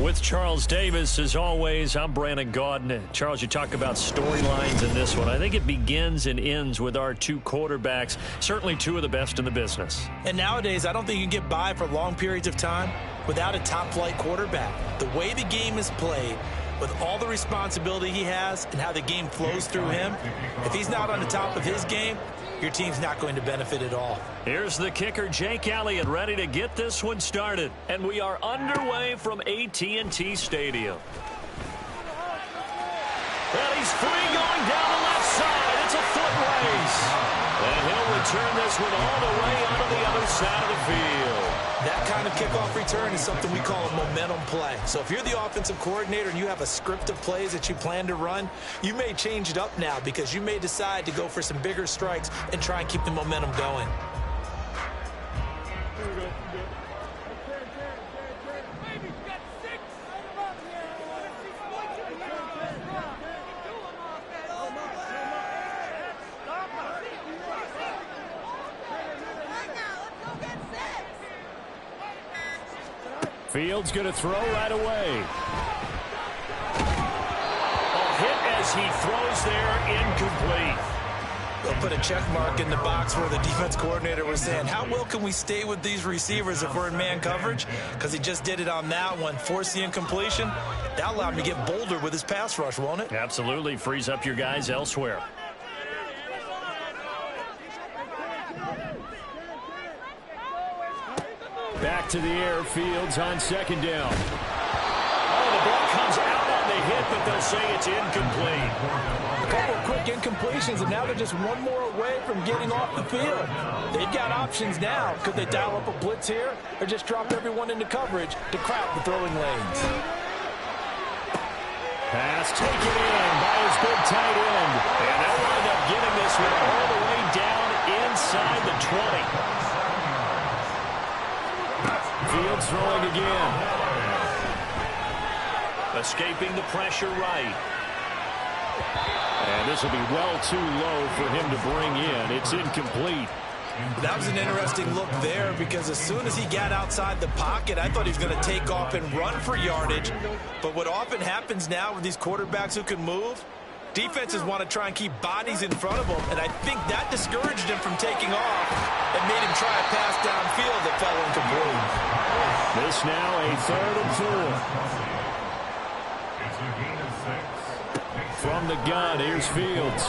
With Charles Davis, as always, I'm Brandon Gaudin. Charles, you talk about storylines in this one. I think it begins and ends with our two quarterbacks, certainly two of the best in the business. And nowadays, I don't think you can get by for long periods of time without a top-flight quarterback. The way the game is played, with all the responsibility he has and how the game flows through him, if he's not on the top of his game, your team's not going to benefit at all. Here's the kicker, Jake Elliott, ready to get this one started. And we are underway from AT&T Stadium. And he's free going down the left side. It's a foot race. And he'll return this one all the way onto the other side of the field. That kind of kickoff return is something we call a momentum play. So if you're the offensive coordinator and you have a script of plays that you plan to run, you may change it up now because you may decide to go for some bigger strikes and try and keep the momentum going. Fields going to throw right away. A hit as he throws there, incomplete. They'll put a check mark in the box where the defense coordinator was saying, how well can we stay with these receivers if we're in man coverage? Because he just did it on that one, forced the incompletion. That allowed him to get bolder with his pass rush, won't it? Absolutely, frees up your guys elsewhere. Back to the air, Fields on second down. Oh, the ball comes out on the hit, but they'll say it's incomplete. A couple of quick incompletions, and now they're just one more away from getting off the field. They've got options now. Could they dial up a blitz here or just drop everyone into coverage to crowd the throwing lanes? Pass taken in by his big tight end. And they'll wind up getting this one all the way down inside the 20. Fields throwing again. Escaping the pressure right. And this will be well too low for him to bring in. It's incomplete. That was an interesting look there because as soon as he got outside the pocket, I thought he was going to take off and run for yardage. But what often happens now with these quarterbacks who can move, defenses want to try and keep bodies in front of them, and I think that discouraged him from taking off and made him try a pass downfield that fell incomplete. This now a 3rd and 4. From the gun, here's Fields.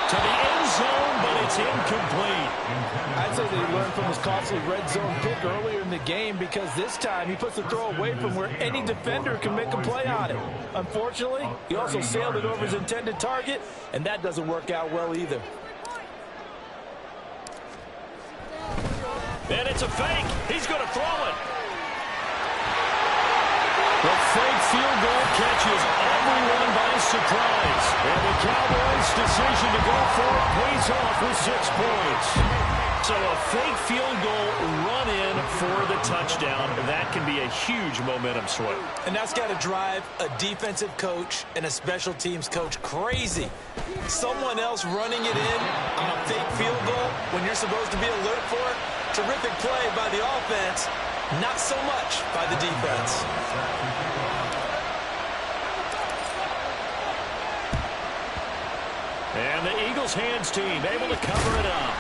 To the end zone, but it's incomplete. I'd say that he learned from his costly red zone pick earlier in the game because this time he puts the throw away from where any defender can make a play on it. Unfortunately, he also sailed it over his intended target, and that doesn't work out well either. And it's a fake. He's going to throw it. The fake field goal catches everyone by surprise. And the Cowboys' decision to go for it pays off with 6 points. So a fake field goal run in for the touchdown. That can be a huge momentum swing. And that's got to drive a defensive coach and a special teams coach crazy. Someone else running it in on a fake field goal when you're supposed to be alert for it. Terrific play by the offense, not so much by the defense. And the Eagles' hands team able to cover it up.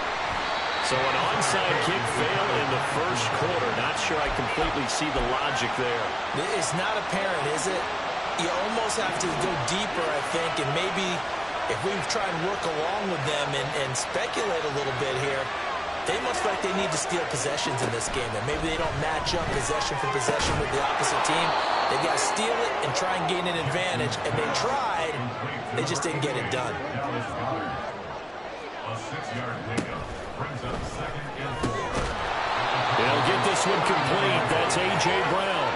So an onside kick fail in the first quarter. Not sure I completely see the logic there. It's not apparent, is it? You almost have to go deeper, I think, and maybe if we try and work along with them and speculate a little bit here, they must feel like they need to steal possessions in this game, and maybe they don't match up possession for possession with the opposite team. They've got to steal it and try and gain an advantage, and they tried, they just didn't get it done. They'll get this one complete. That's A.J. Brown.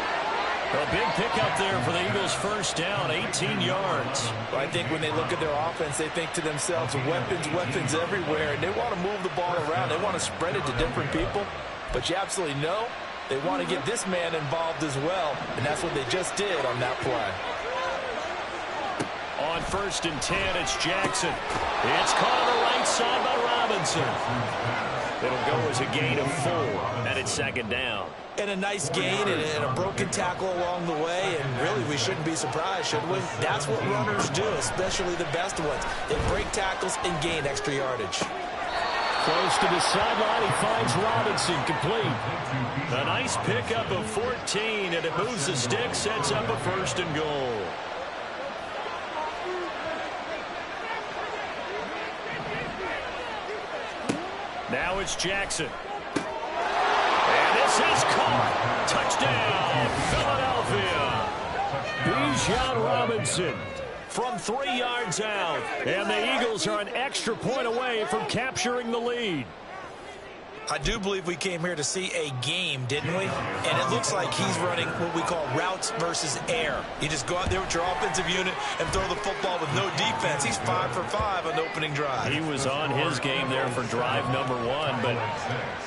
A big pickup there for the Eagles' first down, 18 yards. Well, I think when they look at their offense, they think to themselves, weapons, weapons everywhere, and they want to move the ball around. They want to spread it to different people, but you absolutely know they want to get this man involved as well, and that's what they just did on that play. On 1st and 10, it's Jackson. It's caught on the right side by Robinson. It'll go as a gain of 4, and it's 2nd down. And a nice gain and a broken tackle along the way, and really we shouldn't be surprised, should we? That's what runners do, especially the best ones. They break tackles and gain extra yardage. Close to the sideline, he finds Robinson, complete. A nice pickup of 14, and it moves the stick, sets up a 1st and goal. Now it's Jackson. And this is caught. Touchdown, Philadelphia. Bijan Robinson from 3 yards out. And the Eagles are an extra point away from capturing the lead. I do believe we came here to see a game, didn't we? And it looks like he's running what we call routes versus air. You just go out there with your offensive unit and throw the football with no defense. He's 5 for 5 on the opening drive. He was on his game there for drive number 1, but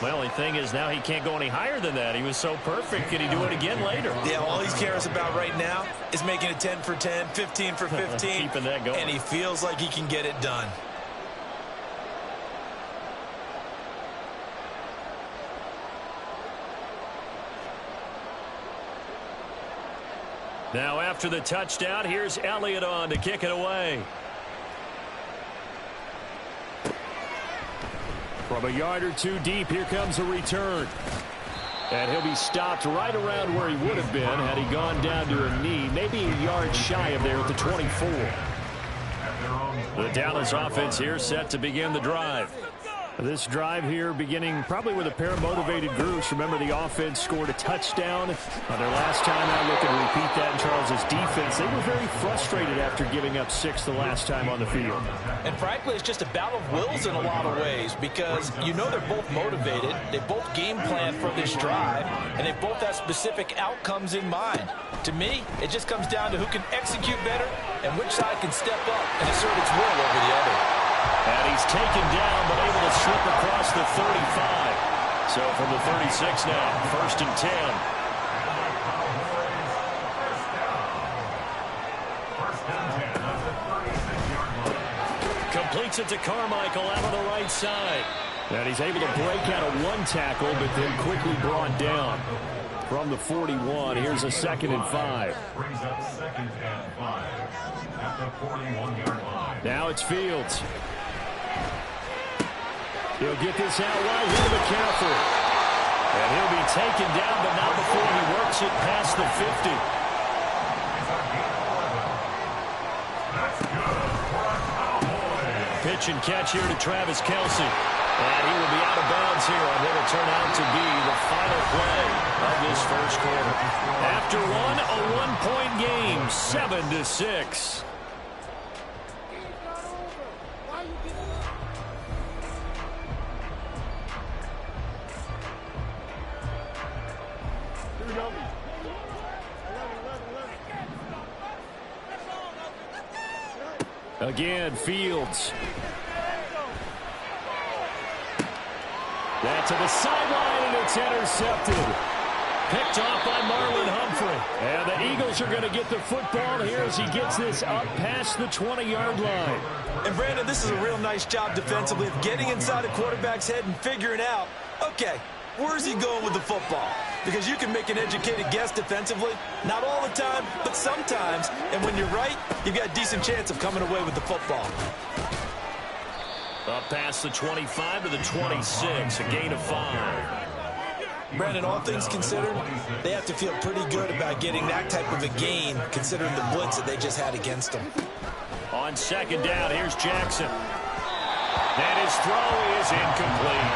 my only thing is now he can't go any higher than that. He was so perfect. Can he do it again later? Yeah, all he cares about right now is making it 10 for 10, 15 for 15. Keeping that going. And he feels like he can get it done. Now after the touchdown, here's Elliott on to kick it away. From a yard or two deep, here comes a return. And he'll be stopped right around where he would have been had he gone down to a knee, maybe a yard shy of there at the 24. The Dallas offense here set to begin the drive. This drive here beginning probably with a pair of motivated groups. Remember, the offense scored a touchdown on their last time out. Looking to repeat that in Charles's defense. They were very frustrated after giving up 6 the last time on the field. And frankly, it's just a battle of wills in a lot of ways because you know they're both motivated. They both game plan for this drive, and they both have specific outcomes in mind. To me, it just comes down to who can execute better and which side can step up and assert its will over the other. And he's taken down, but able to slip across the 35. So from the 36 now, 1st and 10. Completes it to Carmichael out on the right side. And he's able to break out of 1 tackle, but then quickly brought down. From the 41, here's a 2nd and 5. Now it's Fields. He'll get this out right here to McCaffrey. And he'll be taken down, but not before he works it past the 50. Pitch and catch here to Travis Kelce. And he will be out of bounds here on what will turn out to be the final play of this 1st quarter. After one, a 1-point game, 7-6. Again, Fields. That to the sideline, and it's intercepted. Picked off by Marlon Humphrey. And the Eagles are going to get the football here as he gets this up past the 20-yard line. And, Brandon, this is a real nice job defensively of getting inside a quarterback's head and figuring out, okay, where's he going with the football? Because you can make an educated guess defensively. Not all the time, but sometimes. And when you're right, you've got a decent chance of coming away with the football. Up past the 25 to the 26, a gain of 5. Brandon, all things considered, they have to feel pretty good about getting that type of a gain, considering the blitz that they just had against them. On 2nd down, here's Jackson. And his throw is incomplete.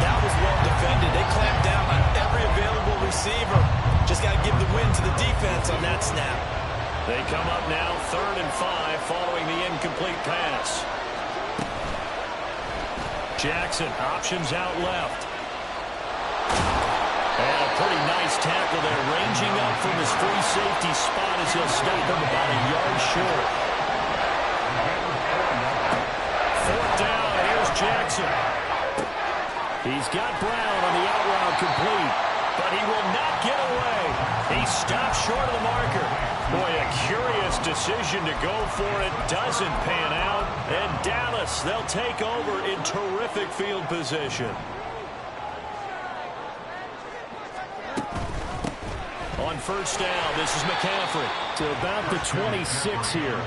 That was well defended. They clamped down on every available receiver. Just got to give the win to the defense on that snap. They come up now 3rd and 5 following the incomplete pass. Jackson options out left. And a pretty nice tackle there, ranging up from his free safety spot as he'll stop him about a yard short. 4th down, here's Jackson. He's got Brown on the out route complete, but he will not get away. He stopped short of the marker. Boy, a curious decision to go for it. Doesn't pan out. And Dallas, they'll take over in terrific field position. On first down, this is McCaffrey to about the 26 here.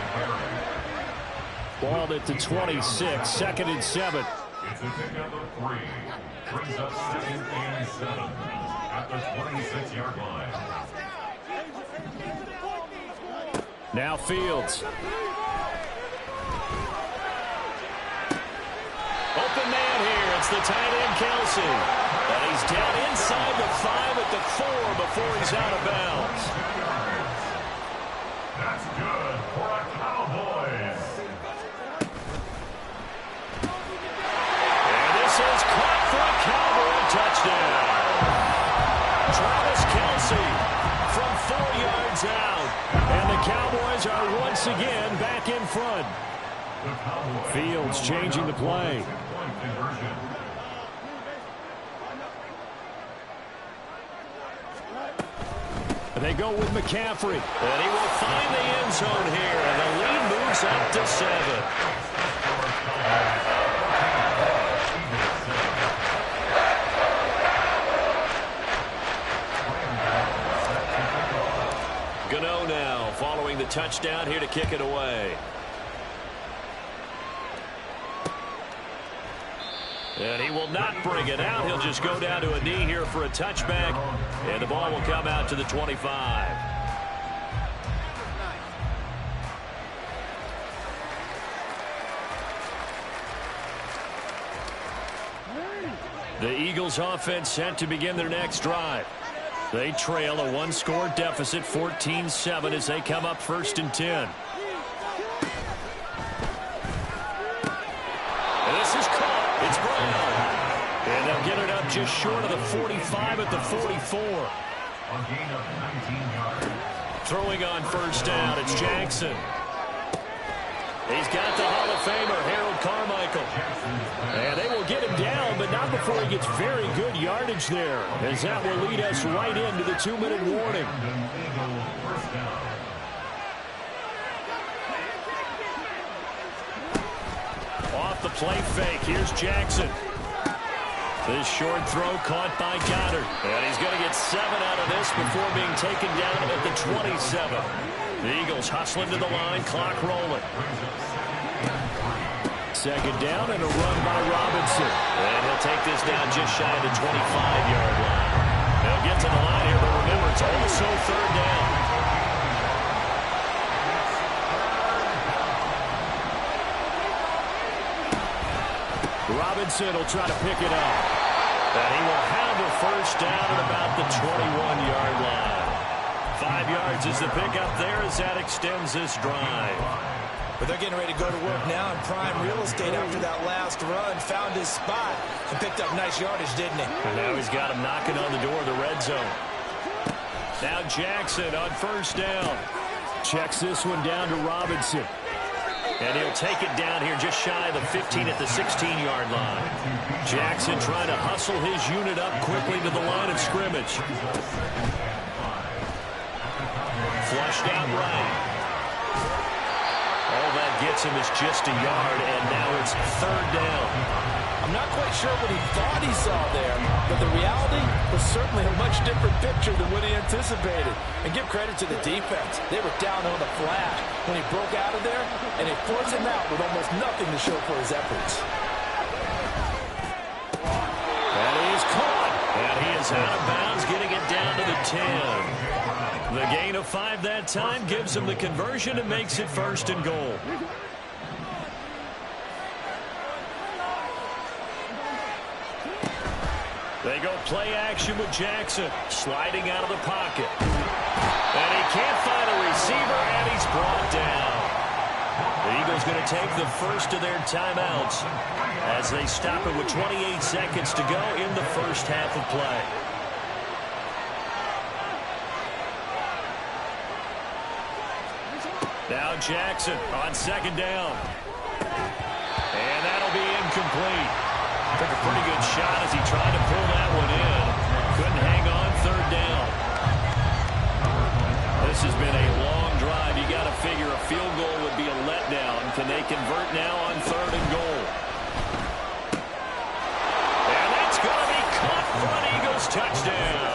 Ball at the 26, 2nd and 7. It's a pickup of 3. Brings up 2nd and 7 at the 26-yard line. Now Fields. Open man here. It's the tight end, Kelsey. And he's down inside the 5 at the 4 before he's out of bounds. That's good for a Cowboys. And this is caught for a Cowboy touchdown. Travis Kelsey from 4 yards out. And the Cowboys are once again back in front. Fields changing the play. They go with McCaffrey. And he will find the end zone here. And the lead moves up to 7. Gano now following the touchdown here to kick it away. And he will not bring it out. He'll just go down to a knee here for a touchback. And the ball will come out to the 25. The Eagles offense set to begin their next drive. They trail a 1-score deficit, 14-7, as they come up 1st and 10. And this is caught. It's Brown. And they'll get it up just short of the 45 at the 44. A gain of 19 yards. Throwing on first down, it's Jackson. He's got the Hall of Famer, Harold Carmichael. And they will get him down, but not before he gets very good yardage there, as that will lead us right into the 2-minute warning. Off the play fake, here's Jackson. This short throw caught by Goddard. And he's going to get 7 out of this before being taken down at the 27. The Eagles hustling to the line, clock rolling. 2nd down and a run by Robinson. And he'll take this down just shy of the 25-yard line. They'll get to the line here, but remember, it's also 3rd down. Robinson will try to pick it up. And he will have a first down at about the 21-yard line. 5 yards is the pickup there as that extends this drive. But they're getting ready to go to work now in prime real estate after that last run. Found his spot and picked up nice yardage, didn't he? And now he's got him knocking on the door of the red zone. Now Jackson on first down. Checks this one down to Robinson. And he'll take it down here just shy of the 15 at the 16-yard line. Jackson trying to hustle his unit up quickly to the line of scrimmage. Flushed out right. All that gets him is just a yard, and now it's 3rd down. I'm not quite sure what he thought he saw there, but the reality was certainly a much different picture than what he anticipated. And give credit to the defense. They were down on the flat when he broke out of there, and they forced him out with almost nothing to show for his efforts. And he is caught. And he is out of bounds, getting it down to the 10. The gain of 5 that time gives him the conversion and makes it 1st and goal. They go play action with Jackson, sliding out of the pocket. And he can't find a receiver, and he's brought down. The Eagles going to take the first of their timeouts as they stop it with 28 seconds to go in the first half of play. Now Jackson on 2nd down. And that'll be incomplete. Took a pretty good shot as he tried to pull that one in. Couldn't hang on 3rd down. This has been a long drive. You got to figure a field goal would be a letdown. Can they convert now on 3rd and goal? And that's going to be caught for an Eagles touchdown.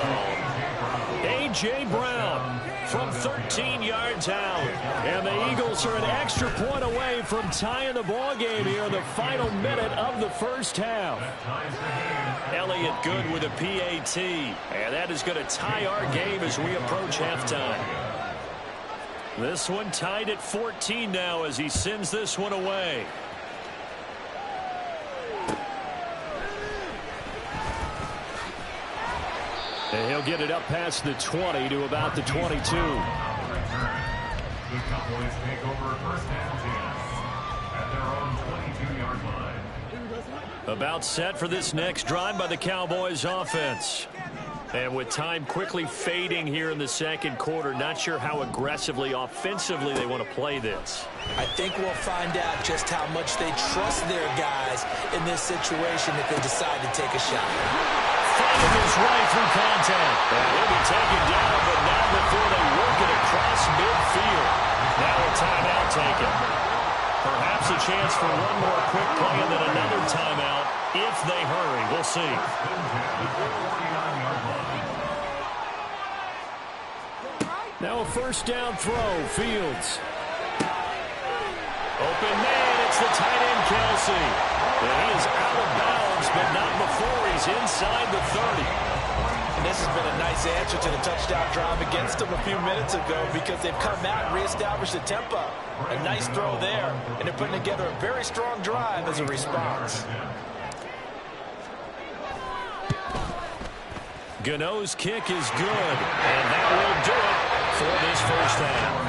A.J. A.J. Brown from 13 yards out. And the Eagles are an extra point away from tying the ball game here in the final minute of the first half. Elliott good with a PAT. And that is going to tie our game as we approach halftime. This one tied at 14 now as he sends this one away. And he'll get it up past the 20 to about the 22. The Cowboys take over first and 10 at their own 22-yard line. About set for this next drive by the Cowboys offense. And with time quickly fading here in the second quarter, not sure how aggressively, offensively they want to play this. I think we'll find out just how much they trust their guys in this situation if they decide to take a shot. Finding his way through contact. And he'll be taken down, but not before they work it across midfield. Now a timeout taken. Perhaps a chance for one more quick play and then another timeout if they hurry. We'll see. Now a first down throw. Fields. Open man. It's the tight end, Kelsey. And he is out of bounds, but not before he's inside the 30. And this has been a nice answer to the touchdown drive against them a few minutes ago because they've come out and reestablished the tempo. A nice throw there, and they're putting together a very strong drive as a response. Gano's kick is good, and that will do it for this first half.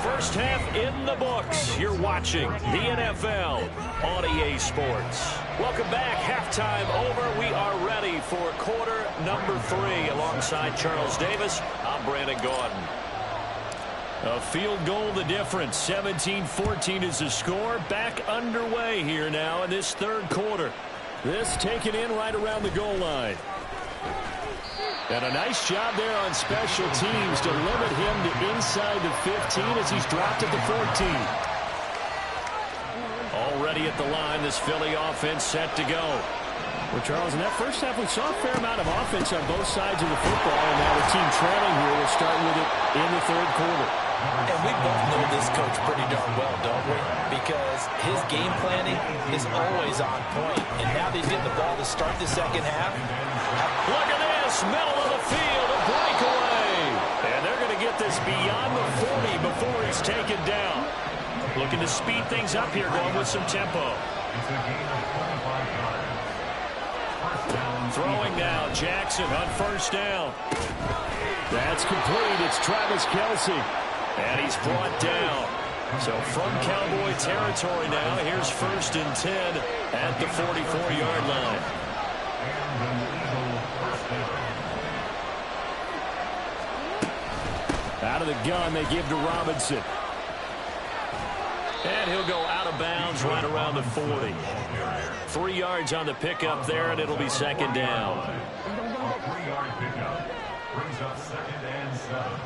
First half in the books. You're watching the NFL on EA Sports. Welcome back. Halftime over. We are ready for quarter number 3. Alongside Charles Davis, I'm Brandon Gaudin. A field goal the difference. 17-14 is the score. Back underway here now in this third quarter. This taken in right around the goal line. And a nice job there on special teams to limit him to inside the 15 as he's dropped at the 14. Already at the line, this Philly offense set to go. Well, Charles, in that first half, we saw a fair amount of offense on both sides of the football, and now the team trailing here will start with it in the third quarter. And we both know this coach pretty darn well, don't we? Because his game planning is always on point. And now they get the ball to start the second half. Look at this, middle of the field, a breakaway. And they're going to get this beyond the 40 before he's taken down. Looking to speed things up here, going with some tempo. It's a gain of 25 yards. Throwing now, Jackson on first down. That's complete. It's Travis Kelce. And he's brought down. So from Cowboy territory now, here's first and 10 at the 44-yard line. Out of the gun, they give to Robinson. And he'll go out of bounds right around the 40. 3 yards on the pickup there, and it'll be second down. A 3-yard pickup brings up second and 7.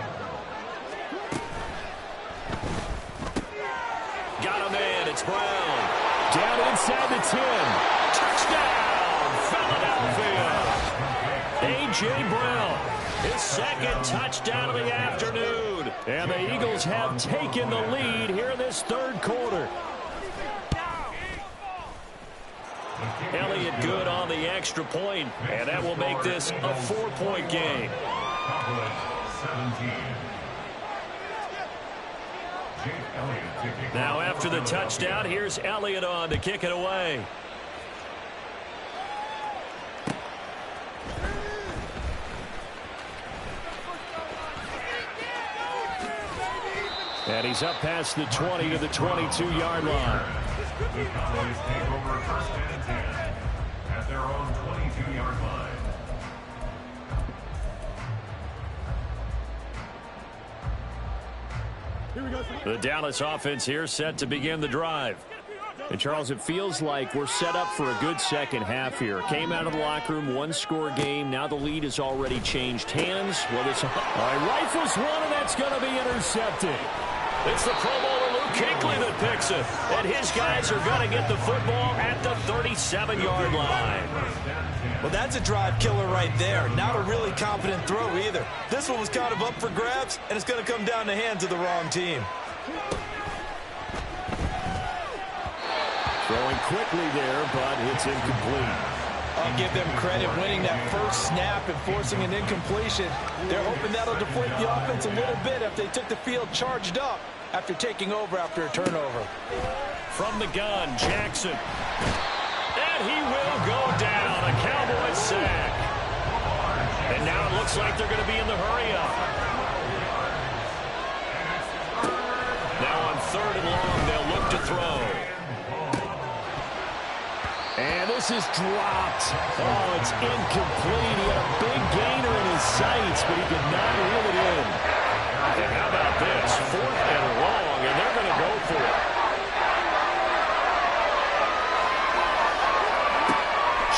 Got a man, it's Brown. Down inside the 10. Touchdown, Philadelphia. A.J. Brown, his second touchdown of the afternoon. And the Eagles have taken the lead here in this third quarter. Elliott good on the extra point, and that will make this a 4-point game. Now after the touchdown, here's Elliott on to kick it away. And he's up past the 20 to the 22-yard line. The Cowboys take over first and 10 at their own 22-yard line. The Dallas offense here set to begin the drive. And Charles, it feels like we're set up for a good second half here. Came out of the locker room, one-score game. Now the lead has already changed hands. Well, this rifles one, and that's going to be intercepted. It's the Pro Bowler Kuechly that picks it. And his guys are going to get the football at the 37-yard line. Well, that's a drive killer right there. Not a really confident throw either. This one was kind of up for grabs, and it's going to come down the hands of the wrong team. Throwing quickly there, but it's incomplete. I'll give them credit winning that first snap and forcing an incompletion. They're hoping that'll deflate the offense a little bit if they took the field charged up after taking over after a turnover. From the gun, Jackson. And he will go down. A Cowboys sack. And now it looks like they're going to be in the hurry-up. Now on 3rd and long, they'll look to throw. And this is dropped. Oh, it's incomplete. He had a big gainer in his sights, but he could not reel it in. And how about this? 4th and long, and they're going to go for it.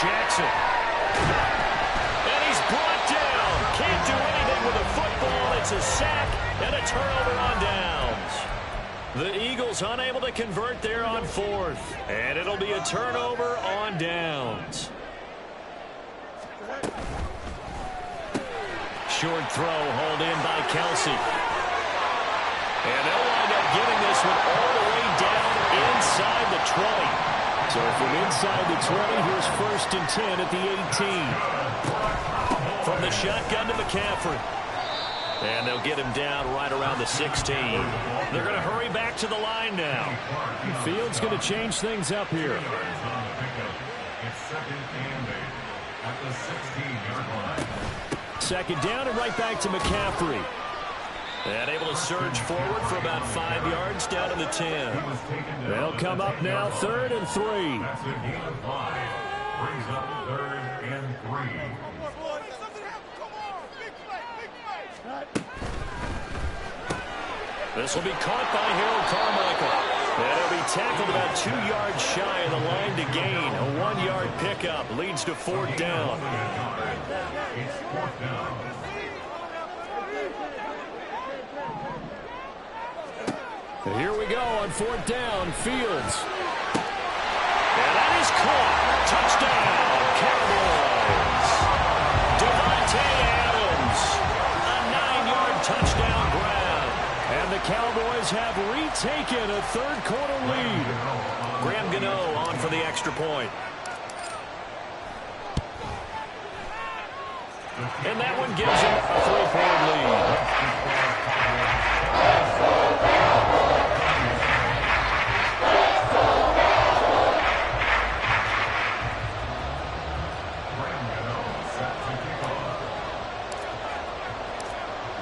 Jackson. And he's brought down. Can't do anything with a football. It's a sack and a turnover on downs. The Eagles unable to convert there on 4th. And it'll be a turnover on downs. Short throw hauled in by Kelsey. And they'll wind up giving this one all the way down inside the 20. So from inside the 20, here's 1st and 10 at the 18. From the shotgun to McCaffrey. And they'll get him down right around the 16. They're going to hurry back to the line now. Fields going to change things up here. It's 2nd and 8 at the 16-yard line. 2nd down and right back to McCaffrey. And able to surge forward for about 5 yards down to the 10. They'll come up now 3rd and 3. That's a gain of 5. Brings up 3rd and 3. This will be caught by Harold Carmichael. And he'll be tackled about 2 yards shy of the line to gain. A 1-yard pickup leads to 4th down. It's 4th down. And here we go on 4th down. Fields. And that is caught. Touchdown, Cowboys. Devontae Adams. A 9-yard touchdown grab. And the Cowboys have retaken a 3rd quarter lead. Graham Gano on for the extra point. And that one gives him a 3-point lead.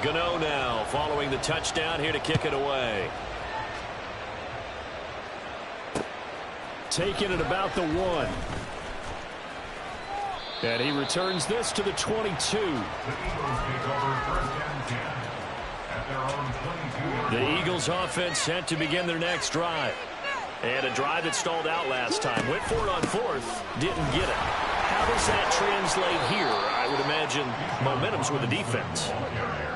Gano now following the touchdown here to kick it away. Taking it about the 1. And he returns this to the 22. The Eagles take over 1st and 10 at their own 22. The Eagles offense set to begin their next drive. And a drive that stalled out last time. Went for it on 4th. Didn't get it. How does that translate here? I would imagine momentum's with the defense.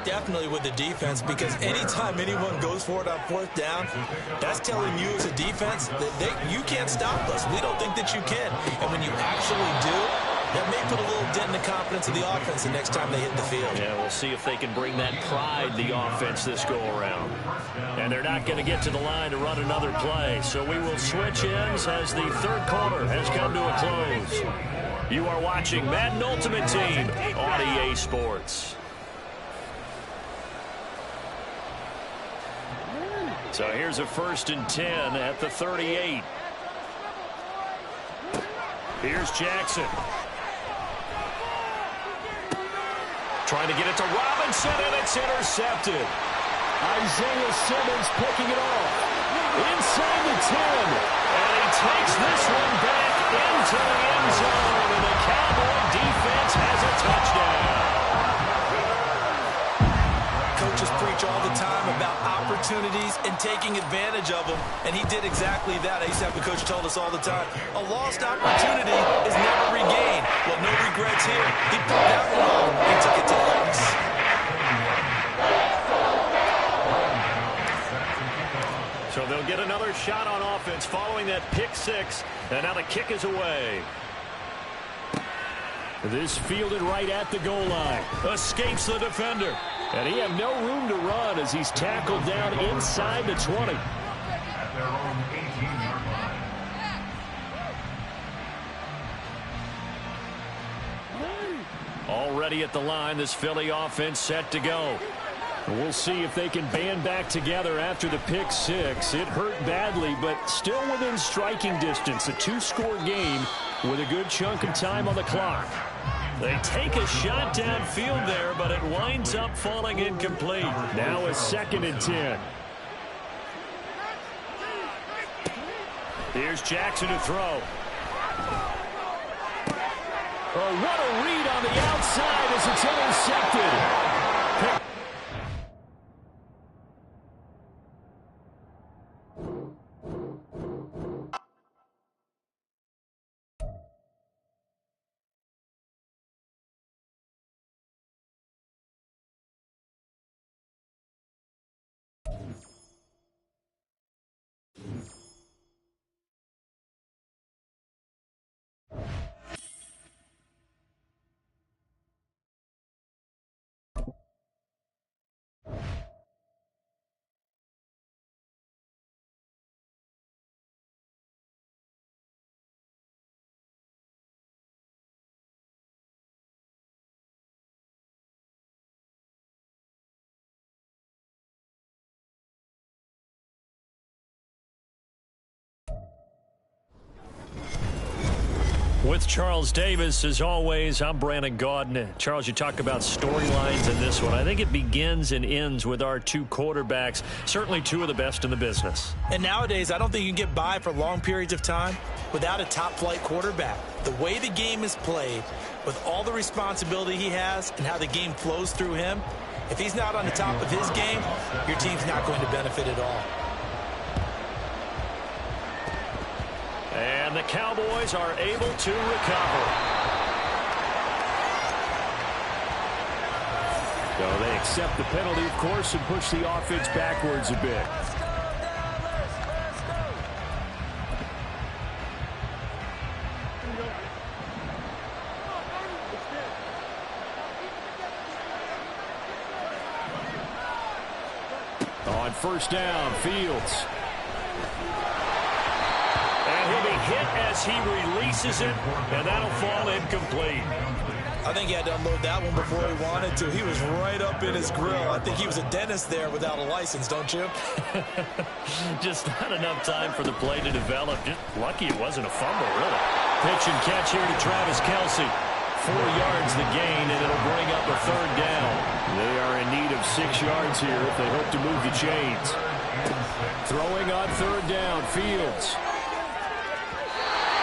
Definitely with the defense, because anytime anyone goes for it on 4th down, that's telling you as a defense that you can't stop us. We don't think that you can. And when you actually do, that may put a little dent in the confidence of the offense the next time they hit the field. Yeah, we'll see if they can bring that pride, the offense, this go-around. And they're not going to get to the line to run another play. So we will switch ends as the 3rd quarter has come to a close. You are watching Madden Ultimate Team on EA Sports. So here's a 1st and 10 at the 38. Here's Jackson. Trying to get it to Robinson, and it's intercepted. Isaiah Simmons picking it off. Inside the 10. And he takes this one back into the end zone. And the Cowboy defense has a touchdown. Coaches preach all the time about opportunities and taking advantage of them, and he did exactly that. I used to have a coach told us all the time, a lost opportunity is never regained. Well, no regrets here. He put that one on and took it to the house. So So they'll get another shot on offense following that pick six. And now the kick is away. This fielded right at the goal line. Escapes the defender. And he had no room to run as he's tackled down inside the 20. At their own 18-yard line. Already at the line, this Philly offense set to go. We'll see if they can band back together after the pick six. It hurt badly, but still within striking distance. A two-score game with a good chunk of time on the clock. They take a shot downfield there, but it winds up falling incomplete. Now a 2nd and 10. Here's Jackson to throw. Oh, what a read on the outside as it's intercepted. With Charles Davis, as always, I'm Brandon Gaudin. Charles, you talk about storylines in this one. I think it begins and ends with our two quarterbacks, certainly two of the best in the business. And nowadays, I don't think you can get by for long periods of time without a top-flight quarterback. The way the game is played, with all the responsibility he has and how the game flows through him, if he's not on the top of his game, your team's not going to benefit at all. And the Cowboys are able to recover. So they accept the penalty, of course, and push the offense backwards a bit. On 1st down, Fields. He'll be hit as he releases it, and that'll fall incomplete. I think he had to unload that one before he wanted to. He was right up in his grill. I think he was a dentist there without a license, don't you? Just not enough time for the play to develop. Just lucky it wasn't a fumble, really. Pitch and catch here to Travis Kelce. 4 yards the gain, and it'll bring up a 3rd down. They are in need of 6 yards here if they hope to move the chains. Throwing on 3rd down, Fields.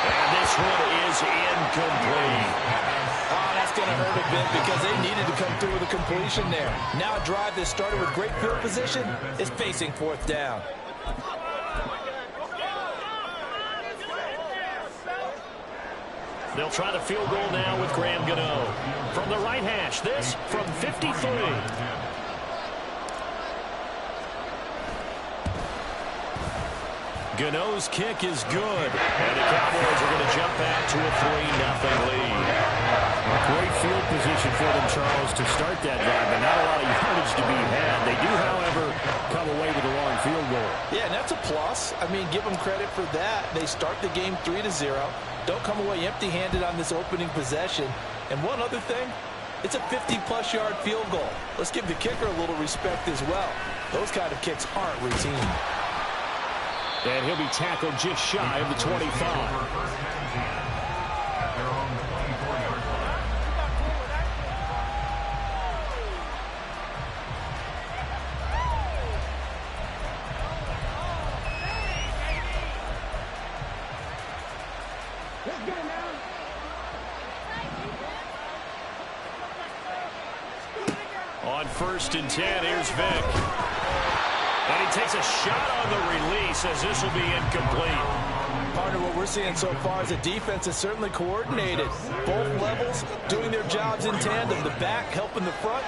And this one is incomplete. Oh, that's going to hurt a bit because they needed to come through with a completion there. Now a drive that started with great field position is facing 4th down. They'll try the field goal now with Graham Gano. From the right hash, this from 53. Gano's kick is good. And the Cowboys are going to jump back to a 3-0 lead. A great field position for them, Charles, to start that drive, but not a lot of yardage to be had. They do, however, come away with a long field goal. Yeah, and that's a plus. I mean, give them credit for that. They start the game 3-0. Don't come away empty-handed on this opening possession. And one other thing, it's a 50-plus yard field goal. Let's give the kicker a little respect as well. Those kind of kicks aren't routine. And he'll be tackled just shy of the 25. On 1st and 10, here's Vick. And he takes a shot on the release as this will be incomplete. Partner, what we're seeing so far is the defense is certainly coordinated. Both levels doing their jobs in tandem. The back helping the front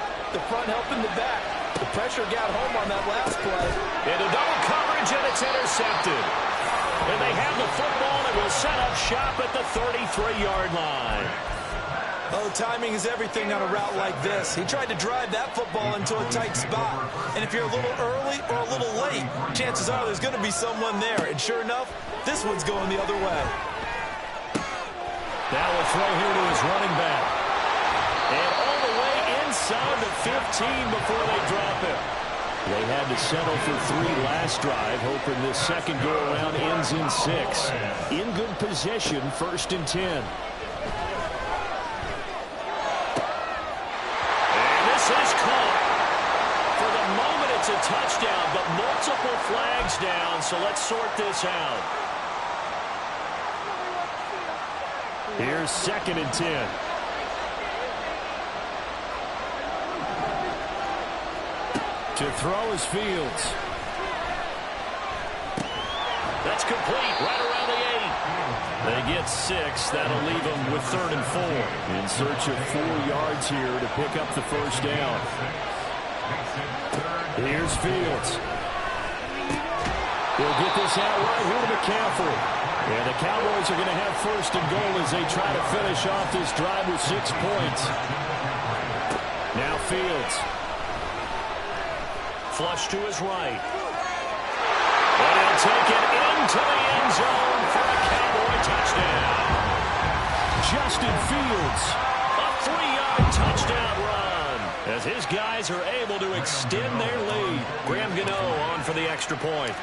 helping the back. The pressure got home on that last play. Into double coverage, and it's intercepted. And they have the football, and it will set up shop at the 33-yard line. Oh, timing is everything on a route like this. He tried to drive that football into a tight spot. And if you're a little early or a little late, chances are there's going to be someone there. And sure enough, this one's going the other way. Now a throw here to his running back. And all the way inside the 15 before they drop it. They had to settle for 3 last drive, hoping this second go-around ends in 6. In good position, 1st and 10. And this is caught. For the moment, it's a touchdown, but multiple flags down, so let's sort this out. Here's 2nd and 10. To throw is Fields. That's complete right around the 8. They get 6. That'll leave them with 3rd and 4. In search of 4 yards here to pick up the first down. Here's Fields. He'll get this out right here to McCaffrey. And the Cowboys are going to have 1st and goal as they try to finish off this drive with 6 points. Now Fields. Flush to his right. And he'll take it into the end zone for a Cowboy touchdown. Justin Fields, a 3-yard touchdown run, as his guys are able to extend their lead. Graham Gano on for the extra point.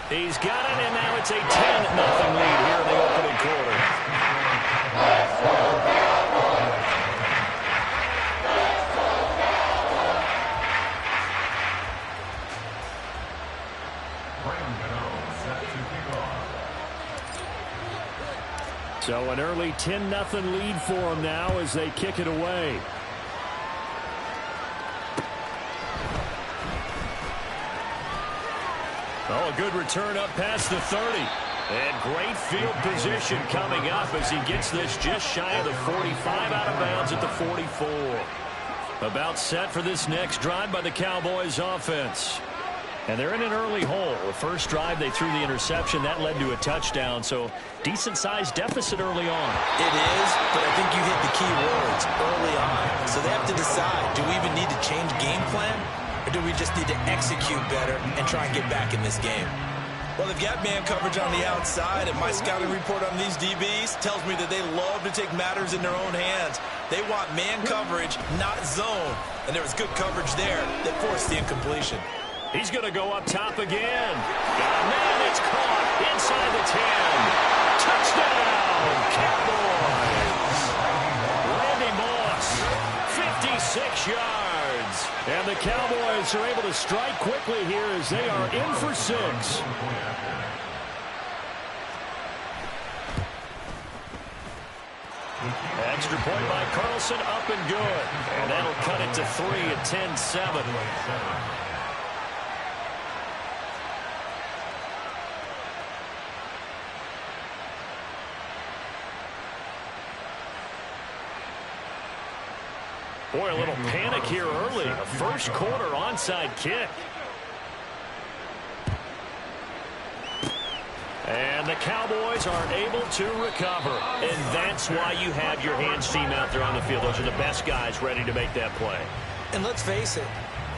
He's got it, and now it's a 10-0 lead here in the opening quarter. So an early 10-0 lead for them now as they kick it away. Oh, a good return up past the 30. And great field position coming up as he gets this just shy of the 45 out of bounds at the 44. About set for this next drive by the Cowboys offense. And they're in an early hole. The first drive, they threw the interception. That led to a touchdown, so decent-sized deficit early on. It is, but I think you hit the key words early on. So they have to decide, do we even need to change game plan, or do we just need to execute better and try and get back in this game? Well, they've got man coverage on the outside, and my scouting report on these DBs tells me that they love to take matters in their own hands. They want man coverage, not zone. And there was good coverage there that forced the incompletion. He's going to go up top again. And man, it's caught inside the 10. Touchdown, Cowboys. Randy Moss, 56 yards. And the Cowboys are able to strike quickly here as they are in for 6. Extra point by Carlson, up and good. And that'll cut it to 3 at 10-7. Boy, a little panic here early. A first quarter onside kick. And the Cowboys are able to recover. And that's why you have your hands team out there on the field. Those are the best guys ready to make that play. And let's face it,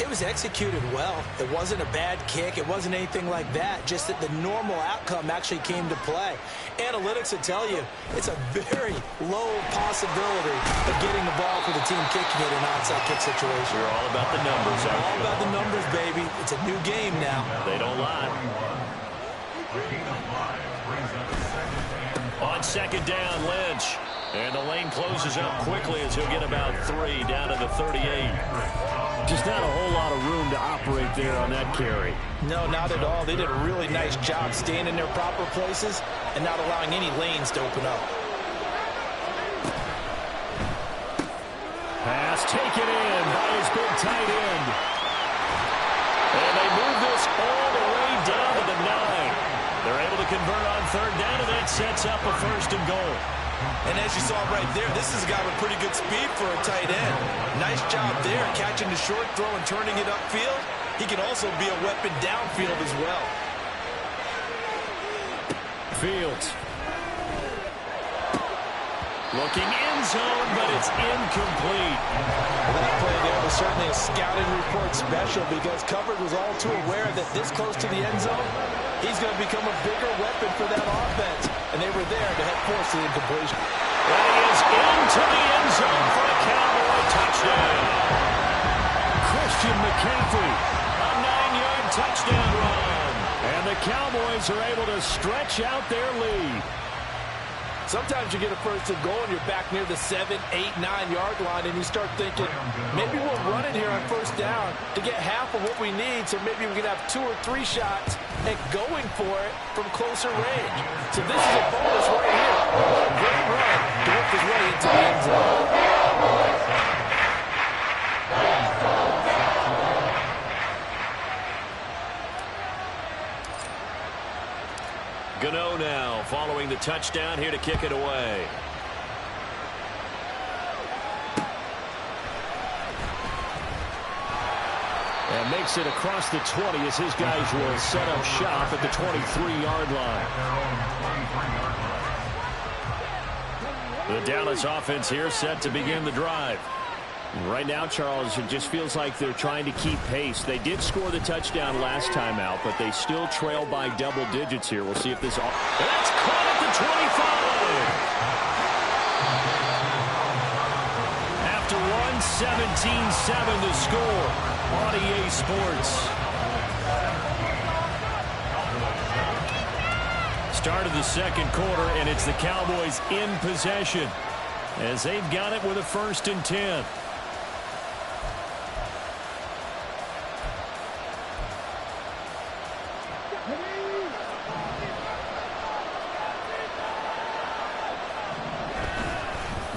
it was executed well. It wasn't a bad kick. It wasn't anything like that. Just that the normal outcome actually came to play. Analytics will tell you it's a very low possibility of getting the ball for the team kicking it in an onside kick situation. We're all about the numbers. All about the numbers, baby. It's a new game now. They don't lie. On second down, Lynch. And the lane closes up quickly as he'll get about 3 down to the 38. Just not a whole lot of room to operate there on that carry. No, not at all. They did a really nice job staying in their proper places and not allowing any lanes to open up. Pass taken in by his big tight end. And they move this all the way down to the 9. They're able to convert on third down, and that sets up a 1st and goal. And as you saw right there, this is a guy with pretty good speed for a tight end. Nice job there, catching the short throw and turning it upfield. He can also be a weapon downfield as well. Fields. Looking end zone, but it's incomplete. Well, that play there was certainly a scouting report special because coverage was all too aware that this close to the end zone, he's going to become a bigger weapon for that offense. And they were there to force the incompletion. And he is into the end zone for a Cowboy touchdown. Christian McCaffrey, a 9-yard touchdown run. And the Cowboys are able to stretch out their lead. Sometimes you get a first and goal and you're back near the 7, 8, 9-yard line and you start thinking, maybe we'll run it here on first down to get half of what we need so maybe we can have 2 or 3 shots at going for it from closer range. So this is a bonus right here. A great run to work his way into the end zone. Gano now following the touchdown here to kick it away. And makes it across the 20 as his guys will set up shop at the 23-yard line. The Dallas offense here set to begin the drive. Right now, Charles, it just feels like they're trying to keep pace. They did score the touchdown last time out, but they still trail by double digits here. We'll see if this... That's caught at the 25! After one, 17-7 to score on EA Sports. Start of the second quarter, and it's the Cowboys in possession as they've got it with a 1st and 10.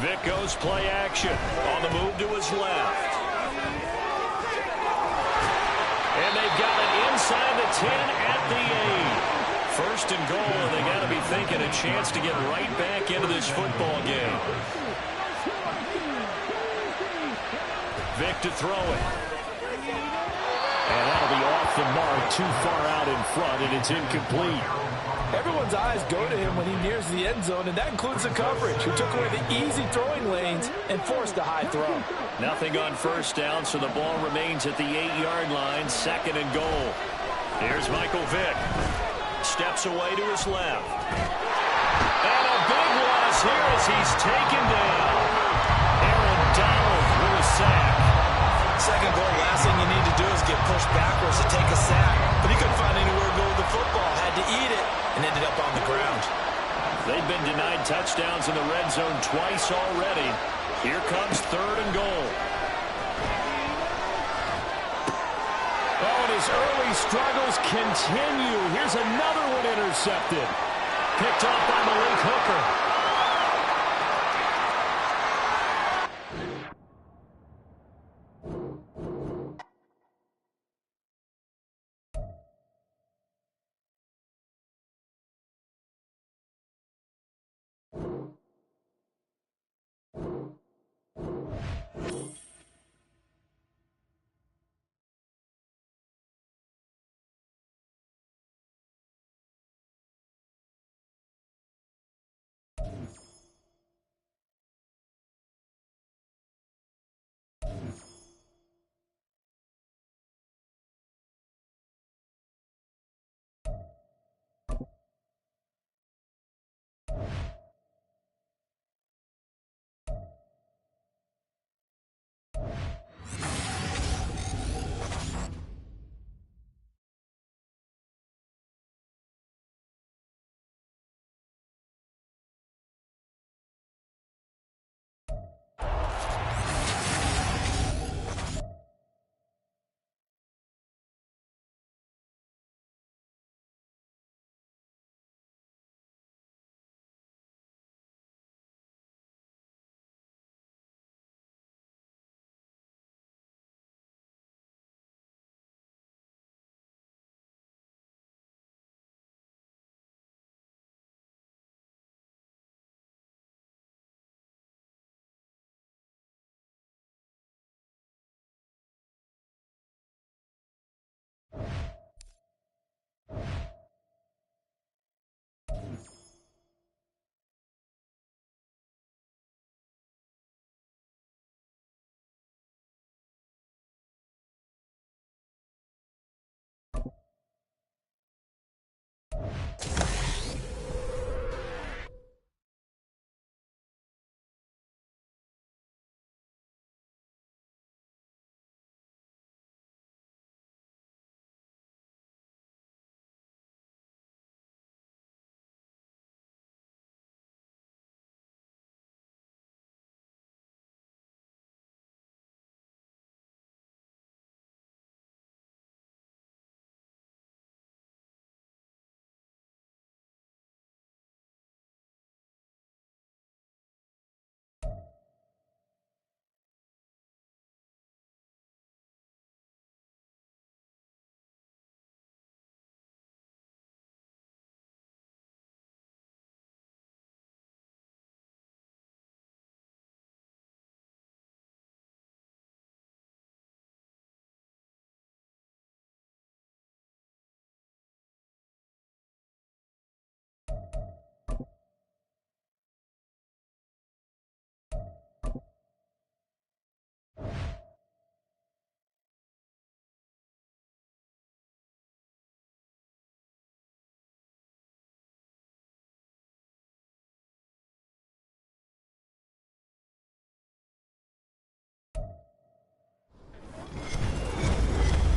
Vic goes play action on the move to his left. And they've got it inside the 10 at the 8. 1st and goal, and they got to be thinking a chance to get right back into this football game. Vic to throw it. And that'll be off the mark, too far out in front, and it's incomplete. Everyone's eyes go to him when he nears the end zone, and that includes the coverage, who took away the easy throwing lanes and forced a high throw. Nothing on first down, so the ball remains at the 8-yard line, 2nd and goal. Here's Michael Vick. Steps away to his left. And a big loss here as he's taken down. Aaron Donald with a sack. 2nd goal, last thing you need to do is get pushed backwards to take a sack. But he couldn't find anywhere to go with the football. Had to eat it and ended up on the ground. They've been denied touchdowns in the red zone twice already. Here comes 3rd and goal. Oh, and his early struggles continue. Here's another one intercepted. Picked off by Malik Hooker.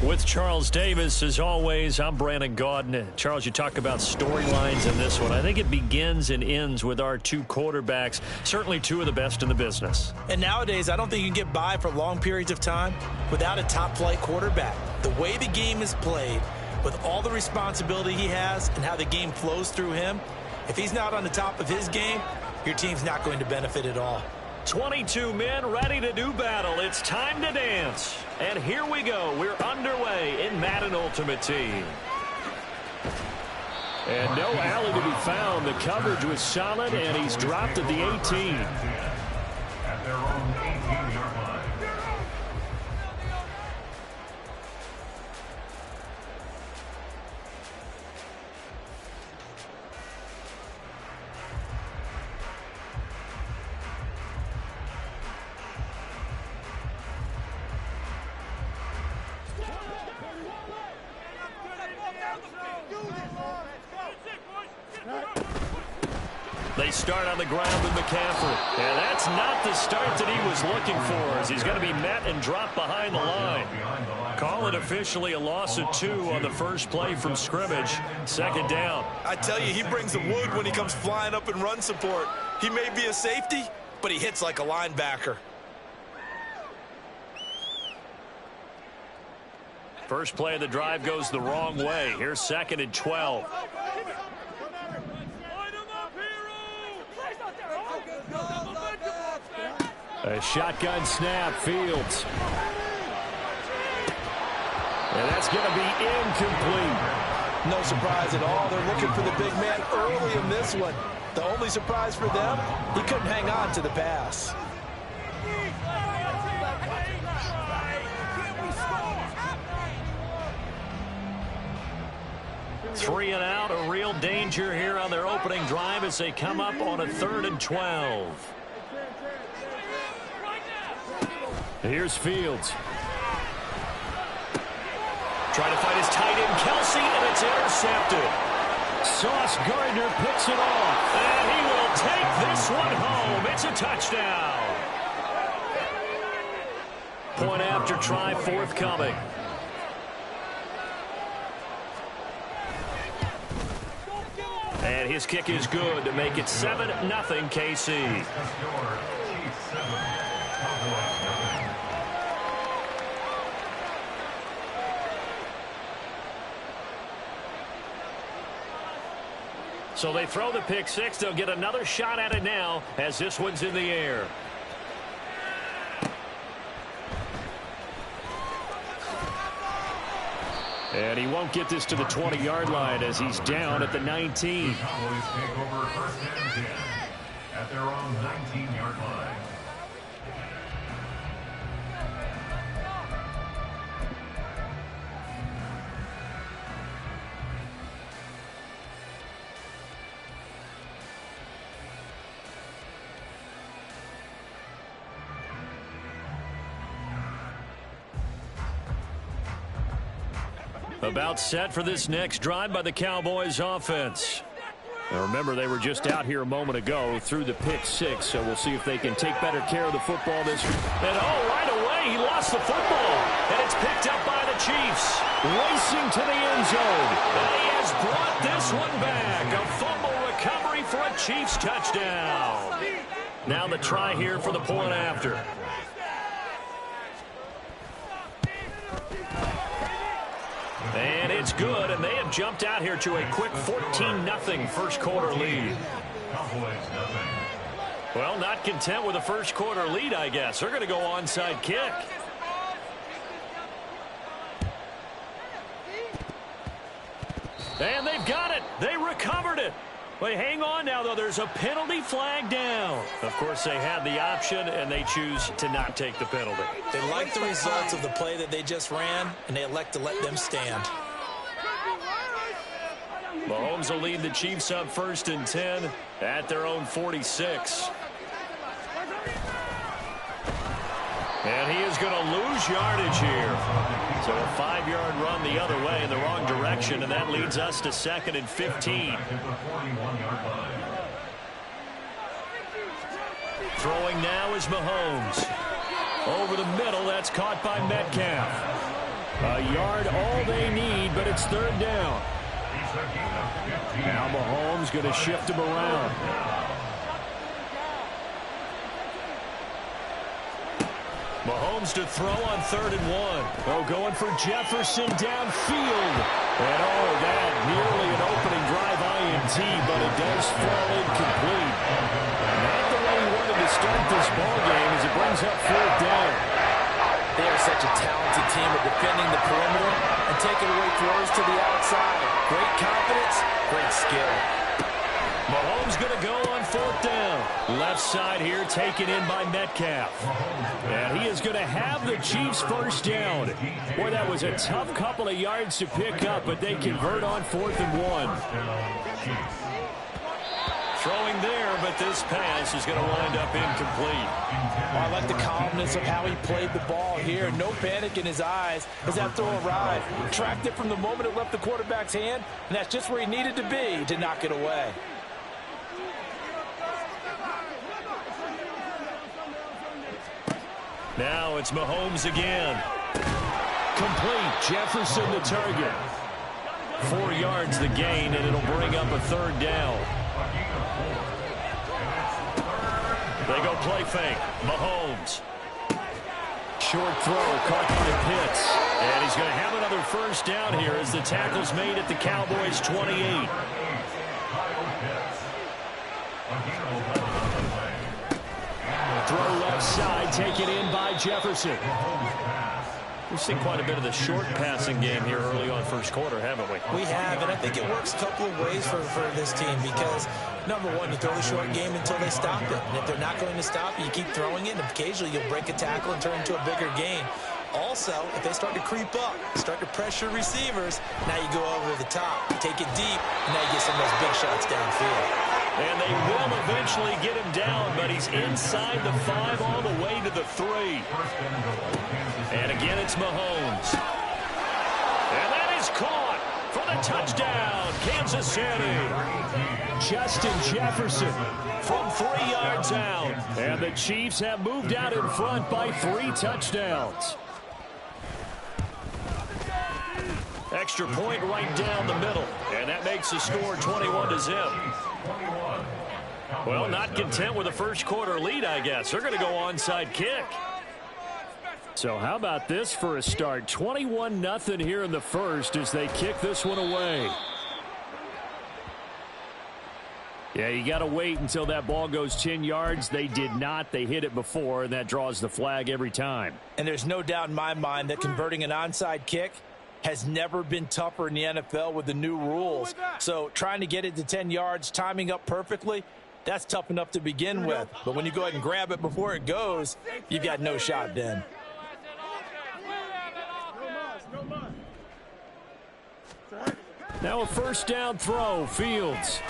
With Charles Davis, as always, I'm Brandon Gaudin. Charles, you talk about storylines in this one. I think it begins and ends with our two quarterbacks, certainly two of the best in the business. And nowadays, I don't think you can get by for long periods of time without a top-flight quarterback. The way the game is played, with all the responsibility he has and how the game flows through him, if he's not on the top of his game, your team's not going to benefit at all. 22 men ready to do battle. It's time to dance. And here we go. We're underway in Madden Ultimate Team. And no alley to be found. The coverage was solid, and he's dropped at the 18. At their own 18-yard line. They start on the ground with McCaffrey. And that's not the start that he was looking for, as he's going to be met and dropped behind the line. Call it officially a loss of 2 on the first play from scrimmage. Second down. I tell you, he brings the wood when he comes flying up in run support. He may be a safety, but he hits like a linebacker. First play of the drive goes the wrong way. Here's 2nd and 12. A shotgun snap, Fields. And that's going to be incomplete. No surprise at all. They're looking for the big man early in this one. The only surprise for them, he couldn't hang on to the pass. Three and out, a real danger here on their opening drive as they come up on a 3rd and 12. Here's Fields. Trying to find his tight end, Kelsey, and it's intercepted. Sauce Gardner picks it off, and he will take this one home. It's a touchdown. Point after try forthcoming. And his kick is good to make it 7-0 KC. So they throw the pick six. They'll get another shot at it now as this one's in the air. And he won't get this to the 20-yard line as he's down at the 19. The Cowboys take over 1st and 10 at their own 19-yard line. About set for this next drive by the Cowboys offense. Now remember, they were just out here a moment ago through the pick six, so we'll see if they can take better care of the football this week. And right away, he lost the football. And it's picked up by the Chiefs. Racing to the end zone. And he has brought this one back. A fumble recovery for a Chiefs touchdown. Now the try here for the point after. And it's good, and they have jumped out here to a quick 14-0 first quarter lead. Well, not content with a first quarter lead, I guess. They're going to go onside kick. And they've got it. They recovered it. But hang on now, though. There's a penalty flag down. Of course, they had the option, and they choose to not take the penalty. They like the results of the play that they just ran, and they elect to let them stand. Mahomes will lead the Chiefs up 1st and 10 at their own 46. And he is going to lose yardage here. So a 5-yard run the other way in the wrong direction, and that leads us to 2nd and 15. Throwing now is Mahomes. Over the middle, that's caught by Metcalf. A yard all they need, but it's third down. Now Mahomes going to shift him around. Mahomes to throw on 3rd and 1. Oh, going for Jefferson downfield. And oh, that nearly an opening drive INT, but it does fall incomplete. Not the way he wanted to start this ball game as it brings up 4th down. They are such a talented team at defending the perimeter and taking away throws to the outside. Great confidence, great skill. Mahomes going to go on 4th down. Left side here taken in by Metcalf. And he is going to have the Chiefs first down. Boy, that was a tough couple of yards to pick up, but they convert on 4th and 1. Throwing there, but this pass is going to wind up incomplete. I like the calmness of how he played the ball here. No panic in his eyes as that throw arrived. Tracked it from the moment it left the quarterback's hand, and that's just where he needed to be to knock it away. Now it's Mahomes again. Complete. Jefferson the target. 4 yards the gain, and it'll bring up a 3rd down. They go play fake. Mahomes. Short throw caught by Pitts. And he's going to have another first down here as the tackle's made at the Cowboys' 28. Throw left side, taken in by Jefferson. We've seen quite a bit of the short passing game here early on first quarter, haven't we? We have, and I think it works a couple of ways for this team because, number one, you throw the short game until they stop it. And if they're not going to stop it, you keep throwing it, and occasionally you'll break a tackle and turn it into a bigger gain. Also, if they start to creep up, start to pressure receivers, now you go over the top, take it deep, and now you get some of those big shots downfield. And they will eventually get him down, but he's inside the 5 all the way to the 3. And again, it's Mahomes. And that is caught for the touchdown, Kansas City. Justin Jefferson from 3 yards out. And the Chiefs have moved out in front by 3 touchdowns. Extra point right down the middle. And that makes the score 21-0. Well, not content with a first quarter lead, I guess. They're going to go onside kick. So how about this for a start? 21-0 here in the first as they kick this one away. Yeah, you got to wait until that ball goes 10 yards. They did not. They hit it before, and that draws the flag every time. And there's no doubt in my mind that converting an onside kick has never been tougher in the NFL with the new rules. So trying to get it to 10 yards, timing up perfectly, that's tough enough to begin with. But when you go ahead and grab it before it goes, you've got no shot then. Now a first down throw, Fields.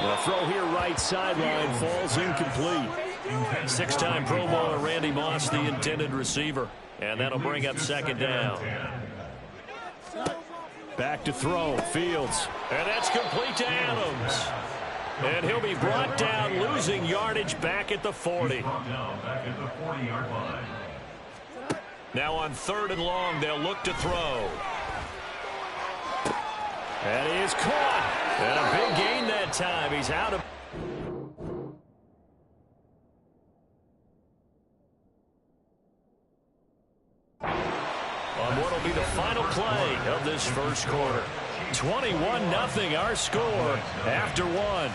The throw here right sideline falls incomplete. 6-time Pro Bowler Randy Moss, the intended receiver. And that'll bring up second down. Back to throw, Fields. And that's complete to Adams. And he'll be brought down, losing yardage back at the 40. Now on 3rd and long, they'll look to throw. And he is caught. And a big gain that time. He's out of... on what will be the final play of this first quarter. 21-0 our score after 1.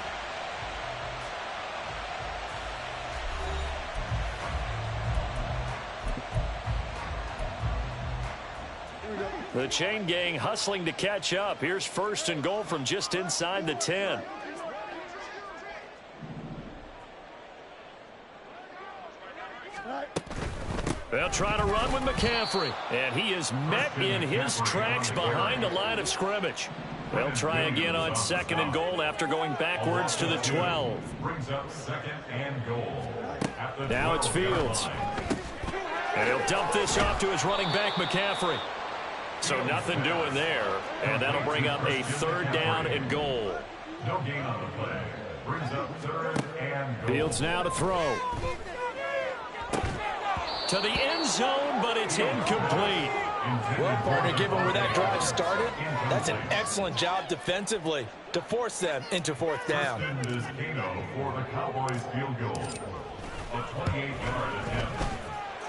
The chain gang hustling to catch up. Here's 1st and goal from just inside the 10. They'll try to run with McCaffrey. And he is met in his tracks behind the line of scrimmage. They'll try again on 2nd and goal after going backwards to the 12. Brings up 2nd and goal. Now it's Fields. And he'll dump this off to his running back, McCaffrey. So nothing doing there. And that'll bring up a 3rd down and goal. No gain on the play. Brings up 3rd and goal. Fields now to throw. to the end zone, but it's incomplete. Well, partner, given where that drive started, that's an excellent job defensively to force them into fourth down. Is Kano for the Cowboys field goal. A 28-yard attempt.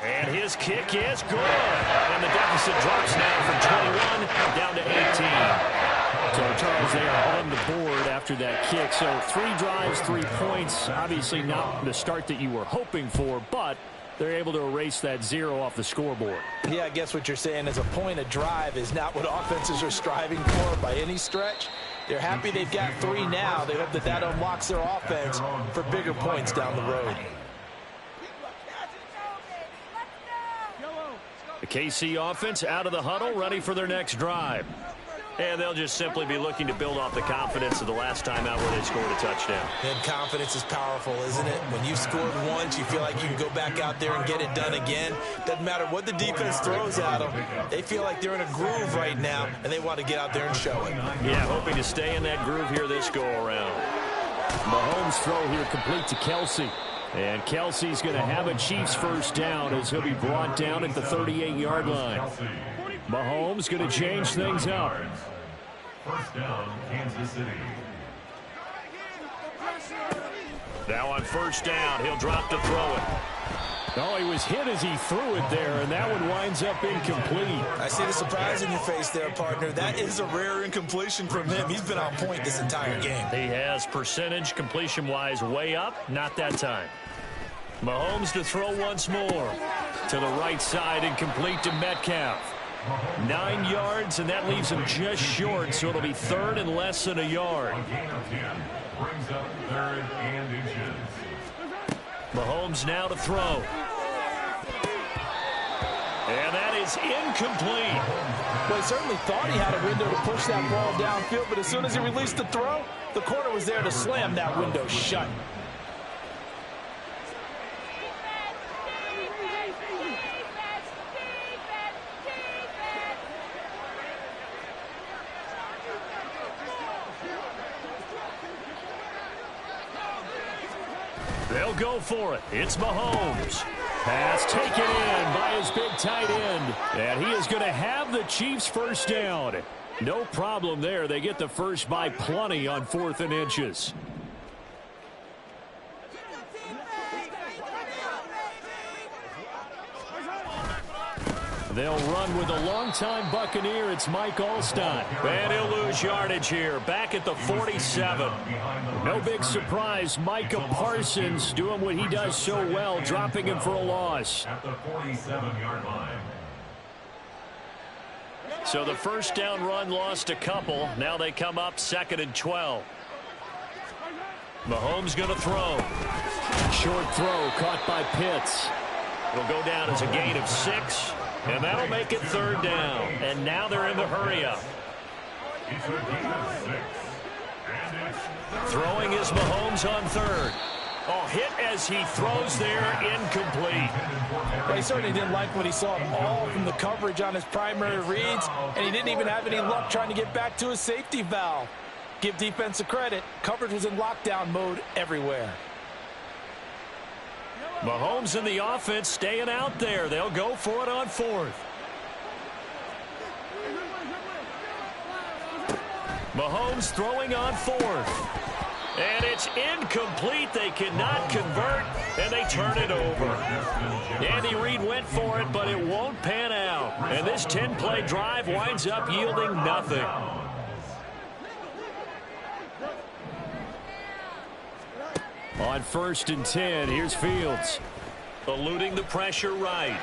And his kick is good. And the deficit drops now from 21 down to 18. So, Charles, they are on the board after that kick. So 3 drives, 3 points. Obviously not the start that you were hoping for, but they're able to erase that 0 off the scoreboard. Yeah, I guess what you're saying is a point a drive is not what offenses are striving for by any stretch. They're happy they've got 3 now. They hope that that unlocks their offense for bigger points down the road. The KC offense out of the huddle, ready for their next drive. And they'll just simply be looking to build off the confidence of the last time out where they scored a touchdown. And confidence is powerful, isn't it? When you've scored once, you feel like you can go back out there and get it done again. Doesn't matter what the defense throws at them. They feel like they're in a groove right now, and they want to get out there and show it. Yeah, hoping to stay in that groove here this go-around. Mahomes' throw here complete to Kelsey. And Kelsey's going to have a Chiefs first down as he'll be brought down at the 38-yard line. Mahomes going to change things up. First down, Kansas City. Now on first down, he'll drop to throw it. Oh, he was hit as he threw it there, and that one winds up incomplete. I see the surprise in your face there, partner. That is a rare incompletion from him. He's been on point this entire game. He has percentage completion-wise way up, not that time. Mahomes to throw once more. To the right side and complete to Metcalf. 9 yards, and that leaves him just short, so it'll be third and less than a yard. A gain of 10 brings up 3rd and inches. Mahomes now to throw. And that is incomplete. Well, he certainly thought he had a window to push that ball downfield, but as soon as he released the throw, the corner was there to slam that window shut. They'll go for it. It's Mahomes. Pass taken in by his big tight end. And he is going to have the Chiefs first down. No problem there. They get the first by plenty on 4th and inches. They'll run with a longtime Buccaneer. It's Mike Alstott. And he'll lose yardage here. Back at the 47. No big surprise. Micah Parsons doing what he does so well, dropping him for a loss. At the 47-yard line. So the first down run lost a couple. Now they come up 2nd and 12. Mahomes going to throw. Short throw caught by Pitts. It'll go down as a gain of 6. And that'll make it 3rd down. And now they're in the hurry-up. It's a gain of 6. And it's Throwing is Mahomes on 3rd. Oh, hit as he throws there, incomplete. Well, he certainly didn't like what he saw all from the coverage on his primary reads, and he didn't even have any luck trying to get back to his safety valve. Give defense a credit. Coverage was in lockdown mode everywhere. Mahomes and the offense staying out there. They'll go for it on 4th. Mahomes throwing on 4th. And it's incomplete. They cannot convert, and they turn it over. Andy Reid went for it, but it won't pan out. And this 10-play drive winds up yielding nothing. On 1st and 10, here's Fields. Eluding the pressure right.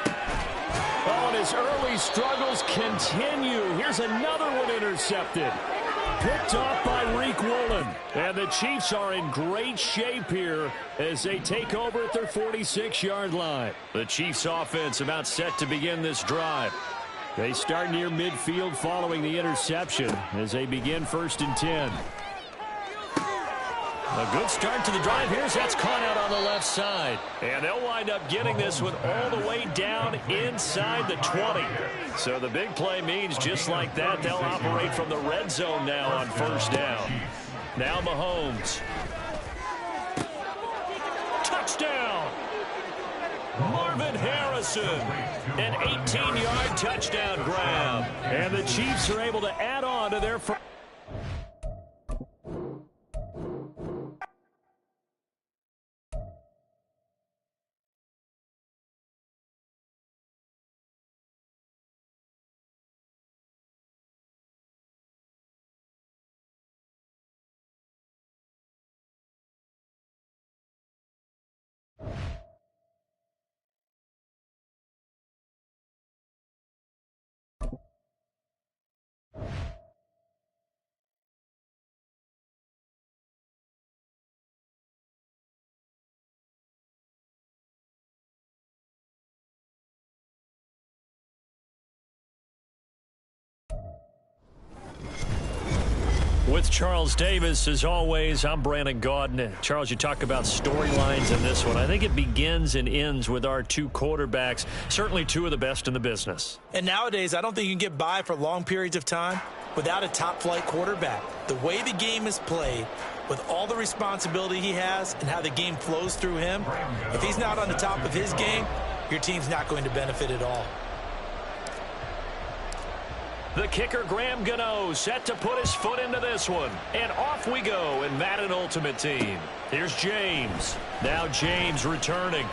Oh, and his early struggles continue. Here's another one intercepted. Picked off by Reek Woolen. And the Chiefs are in great shape here as they take over at their 46-yard line. The Chiefs offense about set to begin this drive. They start near midfield following the interception as they begin 1st and 10. A good start to the drive here. That's caught out on the left side. And they'll wind up getting this one all the way down inside the 20. So the big play means just like that, they'll operate from the red zone now on 1st down. Now Mahomes. Touchdown! Marvin Harrison. An 18-yard touchdown grab. And the Chiefs are able to add on to their first. With Charles Davis, as always, I'm Brandon Gaudin. Charles, you talk about storylines in this one. I think it begins and ends with our two quarterbacks, certainly two of the best in the business. And nowadays, I don't think you can get by for long periods of time without a top-flight quarterback. The way the game is played, with all the responsibility he has and how the game flows through him, if he's not on the top of his game, your team's not going to benefit at all. The kicker, Graham Gano, set to put his foot into this one. And off we go in Madden Ultimate Team. Here's James. Now James returning.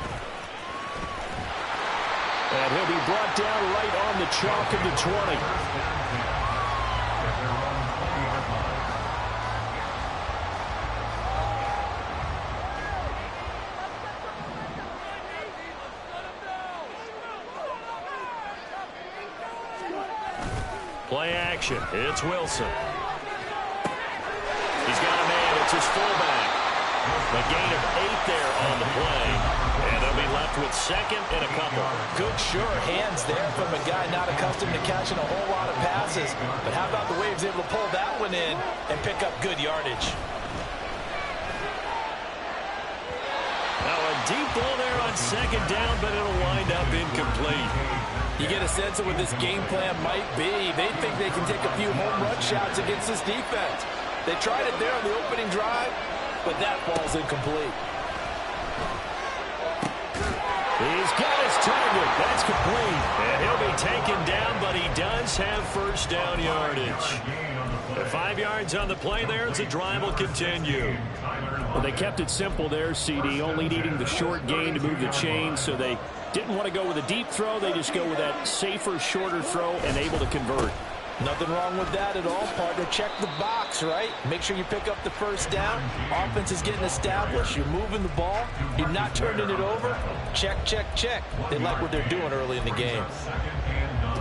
And he'll be brought down right on the chalk of the 20. Play action. It's Wilson. He's got a man. It's his fullback. A gain of 8 there on the play. And they'll be left with second and a couple. Good, sure hands there from a guy not accustomed to catching a whole lot of passes. But how about the way he was able to pull that one in and pick up good yardage? Now a deep ball there on second down, but it'll wind up incomplete. You get a sense of what this game plan might be. They think they can take a few home run shots against this defense. They tried it there on the opening drive, but that ball's incomplete. He's got his target. That's complete. And he'll be taken down, but he does have first down yardage. 5 yards on the play there as the drive will continue. Well, they kept it simple there, CD, only needing the short gain to move the chains, so they didn't want to go with a deep throw. They just go with that safer, shorter throw and able to convert. Nothing wrong with that at all, partner. Check the box, right? Make sure you pick up the first down. Offense is getting established. You're moving the ball. You're not turning it over. Check, check, check. They like what they're doing early in the game.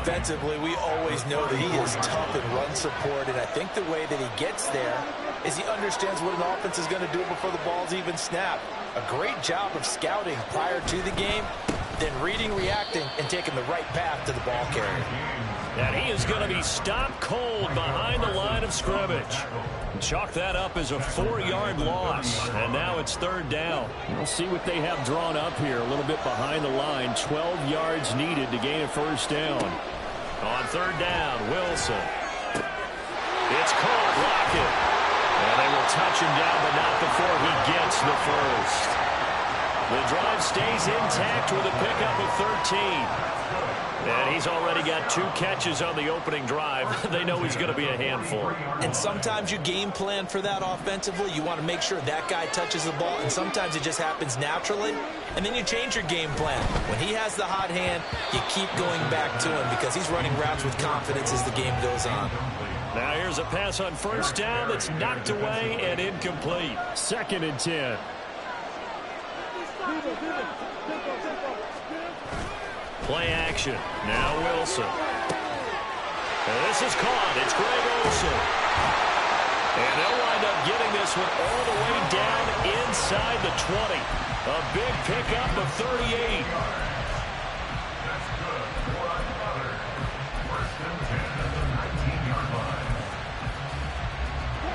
Defensively, we always know that he is tough in run support, and I think the way that he gets there is he understands what an offense is going to do before the ball's even snapped. A great job of scouting prior to the game, then reading, reacting, and taking the right path to the ball carrier. And he is going to be stopped cold behind the line of scrimmage. Chalk that up as a 4-yard loss, and now it's third down. We'll see what they have drawn up here, a little bit behind the line. 12 yards needed to gain a first down. On third down, Wilson. It's caught, Lockett. And they will touch him down, but not before he gets the first. The drive stays intact with a pickup of 13. And he's already got 2 catches on the opening drive. They know he's going to be a handful. And sometimes you game plan for that offensively. You want to make sure that guy touches the ball, and sometimes it just happens naturally. And then you change your game plan. When he has the hot hand, you keep going back to him because he's running routes with confidence as the game goes on. Now here's a pass on first down that's knocked away and incomplete. 2nd and 10. Play action. Now Wilson. And this is caught. It's Greg Olsen. And they'll wind up getting this one all the way down inside the 20. A big pickup of 38.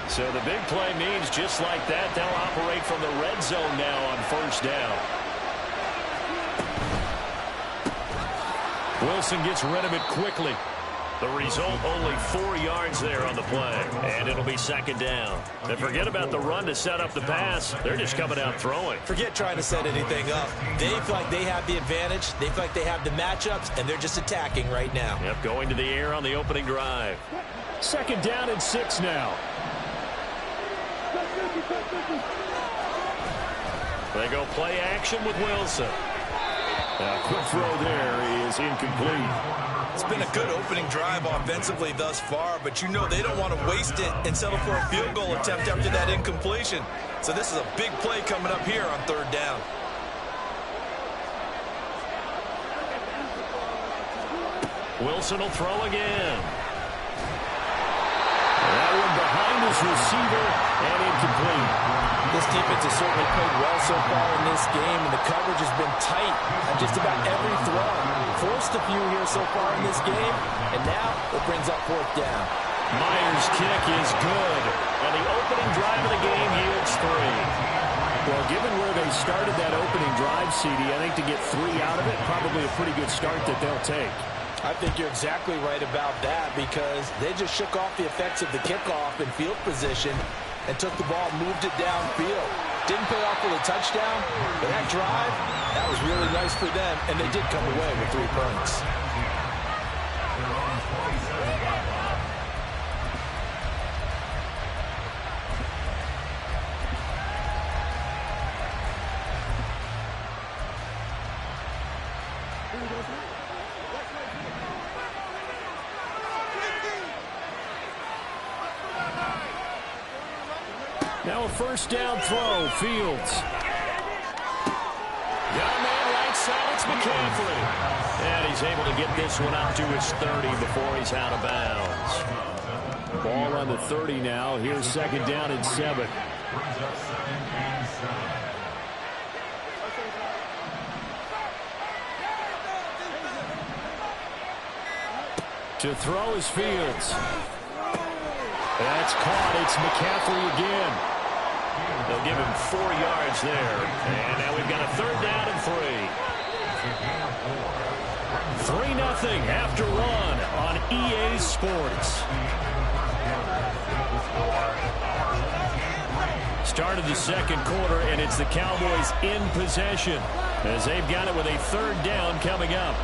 So the big play means just like that, they'll operate from the red zone now on first down. Wilson gets rid of it quickly. The result, only 4 yards there on the play. And it'll be second down. And forget about the run to set up the pass. They're just coming out throwing. Forget trying to set anything up. They feel like they have the advantage. They feel like they have the matchups, and they're just attacking right now. Yep, going to the air on the opening drive. Second down and 6 now. They go play action with Wilson. A quick throw there is incomplete. It's been a good opening drive offensively thus far, but you know they don't want to waste it and settle for a field goal attempt after that incompletion. So this is a big play coming up here on third down. Wilson will throw again. That one behind his receiver and incomplete. This defense has certainly played well so far in this game, and the coverage has been tight on just about every throw. Forced a few here so far in this game, and now it brings up fourth down. Myers' kick is good, and the opening drive of the game yields 3. Well, given where they started that opening drive, CD, I think to get 3 out of it, probably a pretty good start that they'll take. I think you're exactly right about that, because they just shook off the effects of the kickoff and field position and took the ball, moved it downfield. Didn't pay off with a touchdown, but that drive, that was really nice for them, and they did come away with 3 points. Now a first down throw, Fields. Got a man right side, it's McCaffrey. And he's able to get this one out to his 30 before he's out of bounds. Ball on the 30 now. Here's second down and 7. To throw is Fields. That's caught. It's McCaffrey again. They'll give him 4 yards there. And now we've got a third down and 3. 3-0 after 1 on EA Sports. Start of the second quarter, and it's the Cowboys in possession as they've got it with a third down coming up.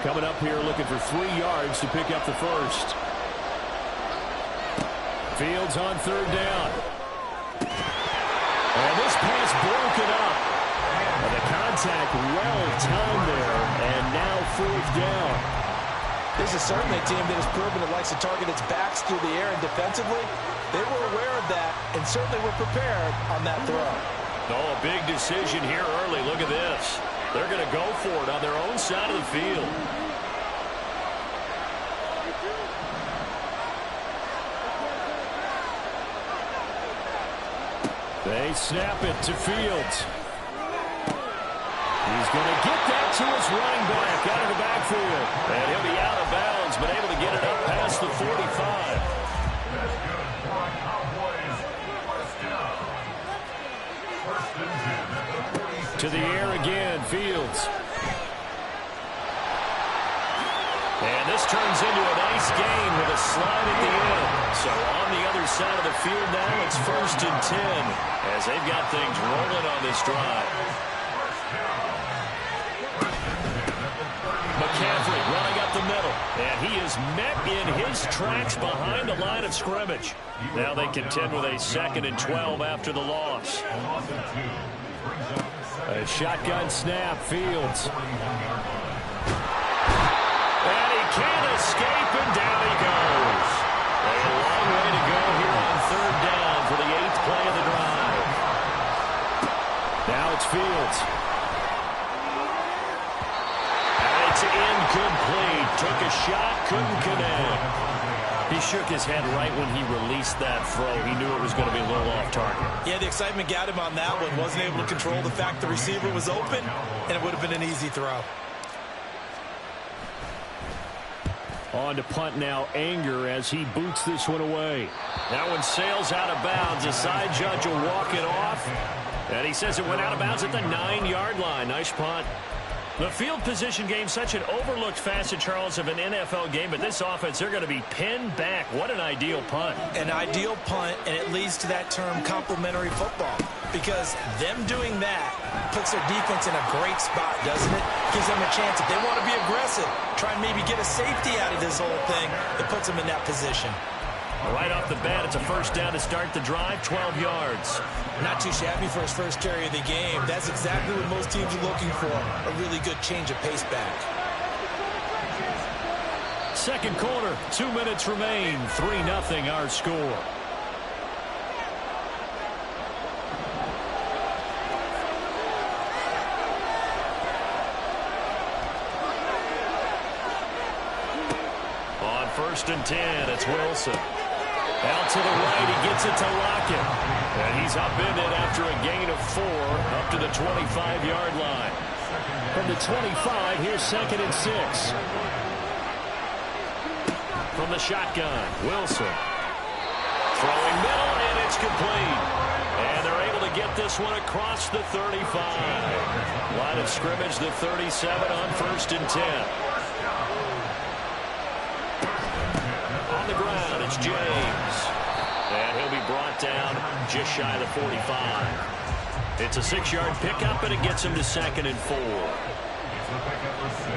Coming up here looking for 3 yards to pick up the first. Fields on third down. And this pass broken up. And the contact well timed there. And now fourth down. This is certainly a team that has proven it likes to target its backs through the air, and defensively, they were aware of that and certainly were prepared on that throw. Oh, a big decision here early. Look at this. They're going to go for it on their own side of the field. They snap it to Fields. He's going to get that to his running back out of the backfield. And he'll be out of bounds, but able to get it up past the 45. To the air again, Fields. And this turns into a nice gain with a slide at the end. So on the other side of the field now, it's 1st and 10 as they've got things rolling on this drive. McCaffrey running up the middle, and he is met in his tracks behind the line of scrimmage. Now they contend with a 2nd and 12 after the loss. A shotgun snap, Fields. And he can't escape, and down he goes. A long way to go here on third down for the 8th play of the drive. Now it's Fields. And it's incomplete. Took a shot, couldn't connect. He shook his head right when he released that throw. He knew it was going to be a little off target. Yeah, the excitement got him on that one. Wasn't able to control the fact the receiver was open, and it would have been an easy throw. On to punt now, Anger, as he boots this one away. That one sails out of bounds. The side judge will walk it off. And he says it went out of bounds at the 9-yard line. Nice punt. The field position game, such an overlooked facet, Charles, of an NFL game. But this offense, they're going to be pinned back. What an ideal punt. An ideal punt, and it leads to that term complementary football. Because them doing that puts their defense in a great spot, doesn't it? Gives them a chance. If they want to be aggressive, try and maybe get a safety out of this whole thing, it puts them in that position. Right off the bat, it's a first down to start the drive, 12 yards. Not too shabby for his first carry of the game. That's exactly what most teams are looking for, a really good change of pace back. Second quarter, 2 minutes remain, 3-0 our score. On 1st and 10, it's Wilson. Out to the right, he gets it to Lockett. And he's upended after a gain of 4 up to the 25-yard line. From the 25, here's 2nd and 6. From the shotgun, Wilson. Throwing middle, and it's complete. And they're able to get this one across the 35. Line of scrimmage, the 37 on 1st and 10. On the ground, it's James. And he'll be brought down just shy of the 45. It's a 6-yard pickup, and it gets him to 2nd and 4. It's a pickup for 6.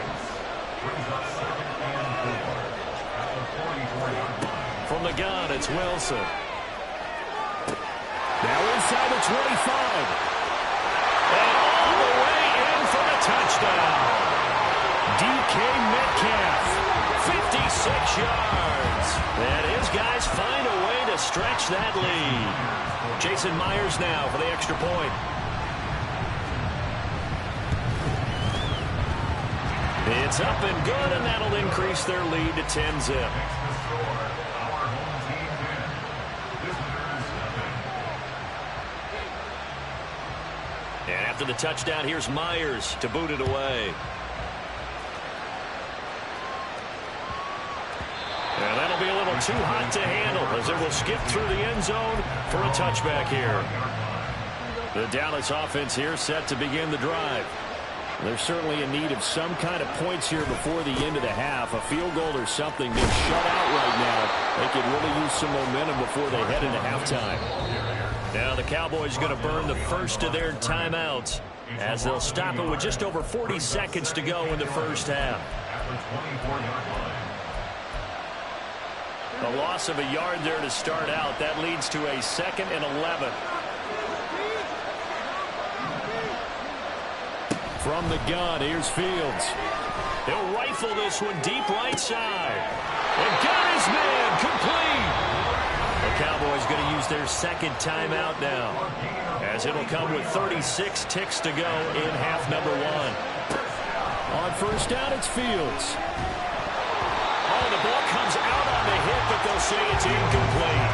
Brings up 2nd and 4 at the 44-yard line. From the gun, it's Wilson. Now inside the 25. And all the way in for the touchdown. DK Metcalf, 56 yards. And his guys find a way to stretch that lead. Jason Myers now for the extra point. It's up and good, and that'll increase their lead to 10-zip. And after the touchdown, here's Myers to boot it away. And that'll be a little too hot to handle as it will skip through the end zone for a touchback here. The Dallas offense here set to begin the drive. They're certainly in need of some kind of points here before the end of the half. A field goal or something. They're shut out right now. They could really use some momentum before they head into halftime. Now the Cowboys going to burn the first of their timeouts as they'll stop it with just over 40 seconds to go in the first half. A loss of a yard there to start out. That leads to a 2nd and 11. From the gun, here's Fields. He'll rifle this one deep right side. And got his man complete. The Cowboys going to use their 2nd timeout now, as it'll come with 36 ticks to go in half number 1. On 1st down, it's Fields. Oh, the ball comes out on the hit, but they'll say it's incomplete.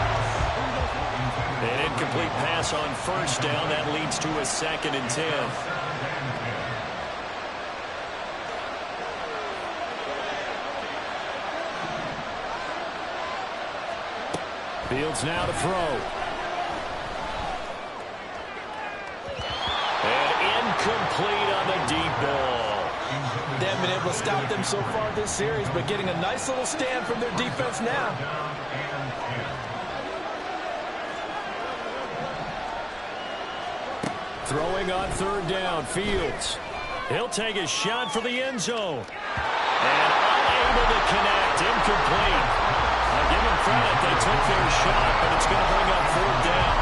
An incomplete pass on 1st down. That leads to a 2nd and 10. Fields now to throw. And incomplete on the deep ball. They haven't been able to stop them so far this series, but getting a nice little stand from their defense now. Throwing on 3rd down, Fields. He'll take a shot for the end zone. And unable to connect, incomplete. I'll give them credit, they took their shot, but it's going to bring up 4th down.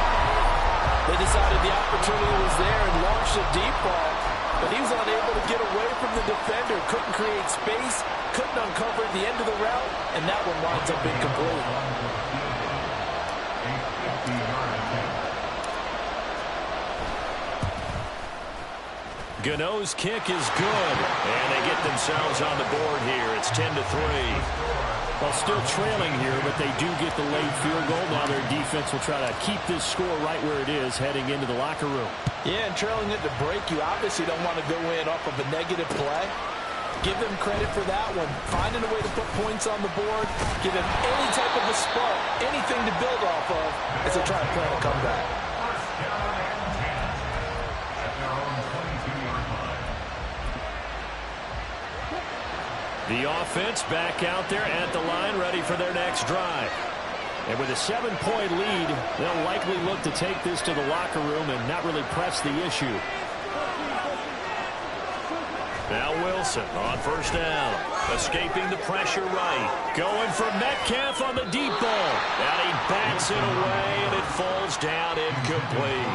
They decided the opportunity was there and launched a deep ball, but he was unable to get away from the defender, couldn't create space, couldn't uncover the end of the route, and that one winds up incomplete. Gano's kick is good, and they get themselves on the board here. It's 10-3. Well, still trailing here, but they do get the late field goal. Now their defense will try to keep this score right where it is heading into the locker room. Yeah, and trailing it to break, you obviously don't want to go in off of a negative play. give them credit for that one. Finding a way to put points on the board, give them any type of a spark, anything to build off of as they try to plan a comeback. The offense back out there at the line, ready for their next drive. And with a 7-point lead, they'll likely look to take this to the locker room and not really press the issue. Now Wilson on first down. Escaping the pressure right. Going for Metcalf on the deep ball. And he bats it away, and it falls down incomplete.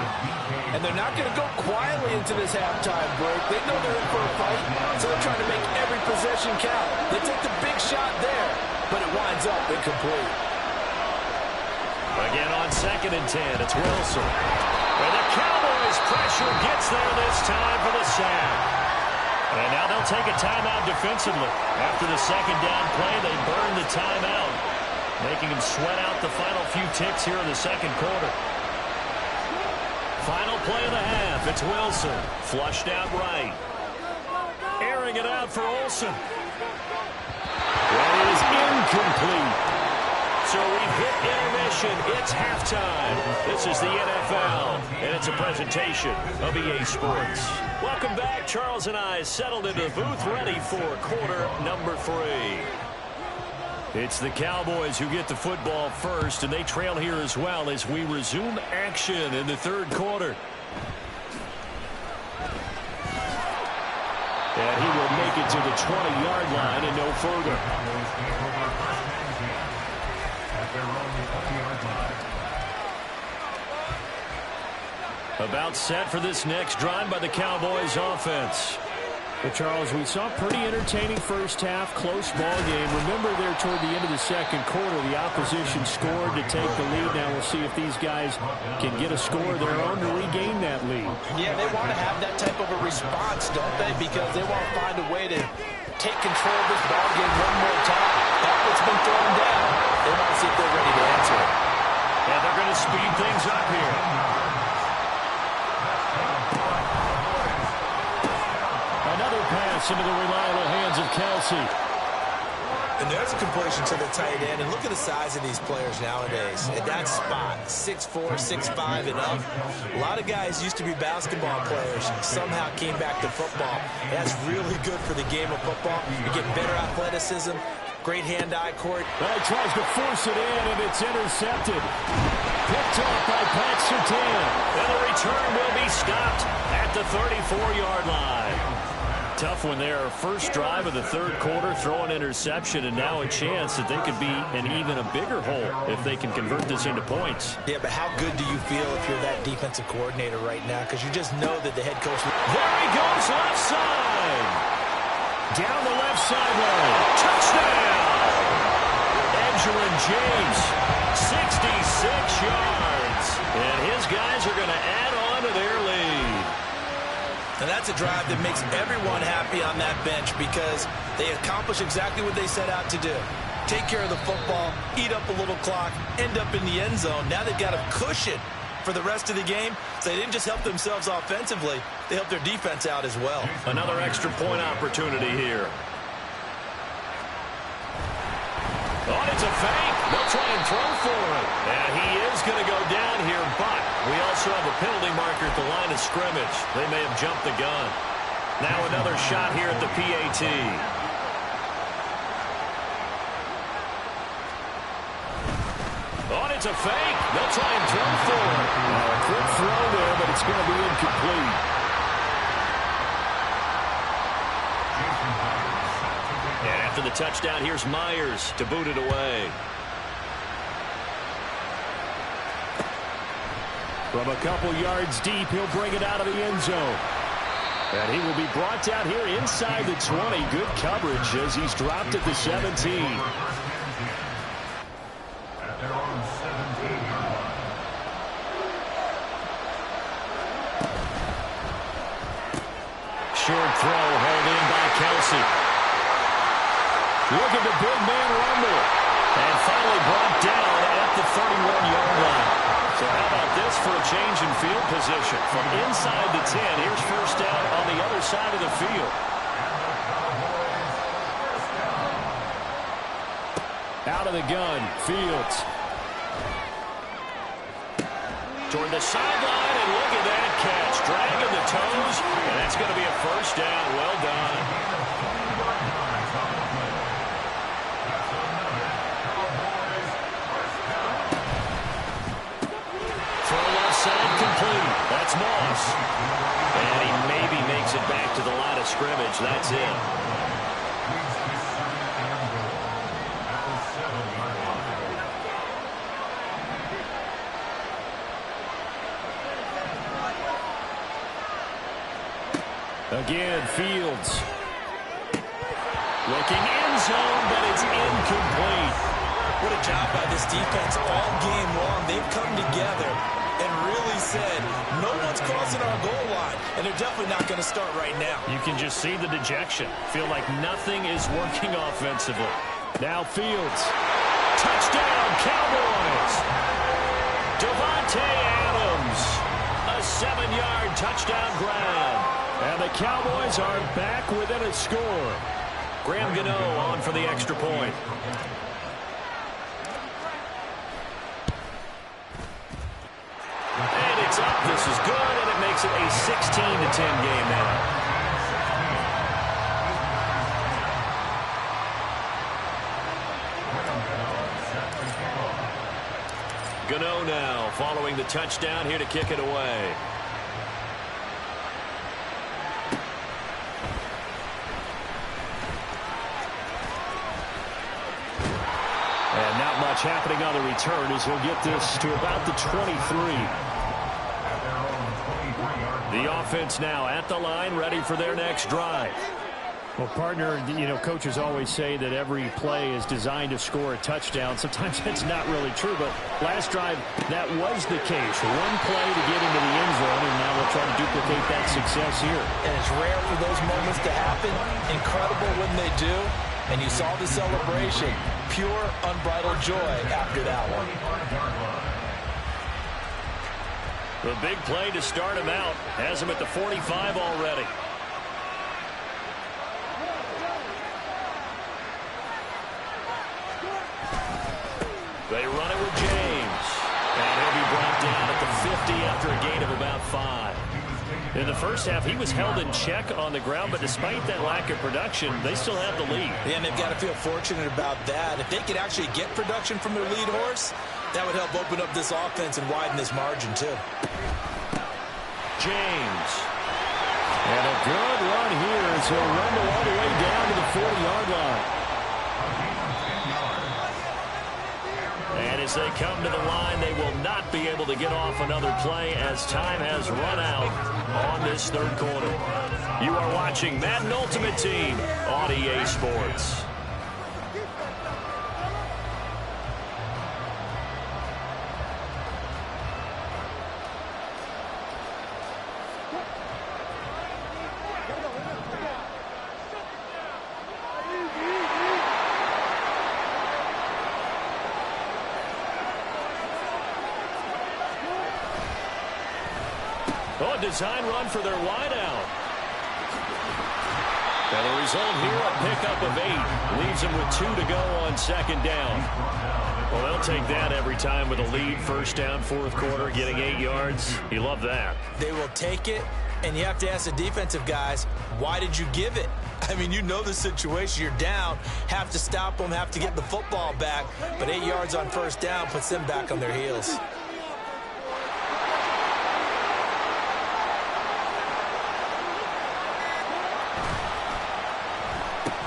And they're not going to go quietly into this halftime break. They know they're in for a fight, so they're trying to make every possession count. They take the big shot there, but it winds up incomplete. Again on 2nd and 10, it's Wilson. And the Cowboys pressure gets there this time for the sack. And now they'll take a timeout defensively. After the 2nd down play, they burn the timeout, making them sweat out the final few ticks here in the 2nd quarter. Final play of the half, it's Wilson. Flushed out right. Airing it out for Olsen. That is incomplete. So we've hit intermission. It's halftime. This is the NFL, and it's a presentation of EA Sports. Welcome back. Charles and I settled into the booth, ready for quarter number 3. It's the Cowboys who get the football first, and they trail here as well as we resume action in the 3rd quarter. And he will make it to the 20-yard line and no further. About set for this next drive by the Cowboys offense. Well, Charles, we saw a pretty entertaining first half, close ball game. Remember there toward the end of the 2nd quarter, the opposition scored to take the lead. Now we'll see if these guys can get a score of their own to regain that lead. Yeah, they want to have that type of a response, don't they? Because they want to find a way to take control of this ball game one more time. That's been thrown down. They want to see if they're ready to answer it. And they're going to speed things up here. Another pass into the reliable hands of Kelsey. And there's a completion to the tight end. And look at the size of these players nowadays. At that spot, 6'4", 6'5", and up. A lot of guys used to be basketball players. Somehow came back to football. That's really good for the game of football. You get better athleticism, great hand-eye court. Well, he tries to force it in, and it's intercepted. Picked off by Pat Surtain. And the return will be stopped at the 34-yard line. Tough one there. First drive of the 3rd quarter, throw an interception, and now a chance that they could be in even a bigger hole if they can convert this into points. Yeah, but how good do you feel if you're that defensive coordinator right now? Because you just know that the head coach... There he goes, left side. Down the left sideline. Touchdown! Edgerrin James, 66 yards. And his guys are going to add on to their lead. And that's a drive that makes everyone happy on that bench because they accomplish exactly what they set out to do. Take care of the football, eat up a little clock, end up in the end zone. Now they've got a cushion for the rest of the game. So they didn't just help themselves offensively, they helped their defense out as well. Another extra point opportunity here. Oh, it's a fake. They'll try and throw for it. And he is going to go down here, but we also have a penalty marker at the line of scrimmage. They may have jumped the gun. Now another shot here at the PAT. Oh, and it's a fake. They'll try and throw for it. A quick throw there, but it's going to be incomplete. And after the touchdown, here's Myers to boot it away. From a couple yards deep, he'll bring it out of the end zone. And he will be brought down here inside the 20. Good coverage as he's dropped at the 17. Short throw held in by Kelsey. Look at the big man rumble. And finally brought down at the 31-yard line. So how about this for a change in field position? From inside the 10, here's first down on the other side of the field. Out of the gun, Fields. Toward the sideline, and look at that catch. Dragging the toes, and that's going to be a first down. Well done. Throw left side complete. That's Moss. And he maybe makes it back to the line of scrimmage. That's it. Again, Fields. Looking end zone, but it's incomplete. What a job by this defense all game long. They've come together and really said, no one's crossing our goal line, and they're definitely not going to start right now. You can just see the dejection. Feel like nothing is working offensively. Now Fields. Touchdown, Cowboys. Devontae Adams. A 7-yard touchdown grab. And the Cowboys are back within a score. Graham Gano on for the extra point. And it's up. This is good, and it makes it a 16-10 game now. Gano now following the touchdown here to kick it away. And not much happening on the return as he'll get this to about the 23. The offense now at the line, ready for their next drive. Well, partner, you know, coaches always say that every play is designed to score a touchdown. Sometimes that's not really true, but last drive, that was the case. One play to get into the end zone, and now we'll try to duplicate that success here. And it's rare for those moments to happen. Incredible when they do. And you saw the celebration. Pure, unbridled joy after that one. The big play to start him out. Has him at the 45 already. They run it with James. And he'll be brought down at the 50 after a gain of about 5. In the first half, he was held in check on the ground, but despite that lack of production, they still have the lead. Yeah, and they've got to feel fortunate about that. If they could actually get production from their lead horse, that would help open up this offense and widen this margin, too. James. And a good run here as he'll rumble all the way down to the 40-yard line. And as they come to the line, they will not be able to get off another play as time has run out on this third quarter. You are watching Madden Ultimate Team on EA Sports. Oh, a design run for their wideout. And the result here, a pickup of 8. Leaves them with 2 to go on second down. Well, they'll take that every time with a lead. First down, fourth quarter, getting 8 yards. You love that. They will take it, and you have to ask the defensive guys, why did you give it? I mean, you know the situation. You're down, have to stop them, have to get the football back. But 8 yards on first down puts them back on their heels.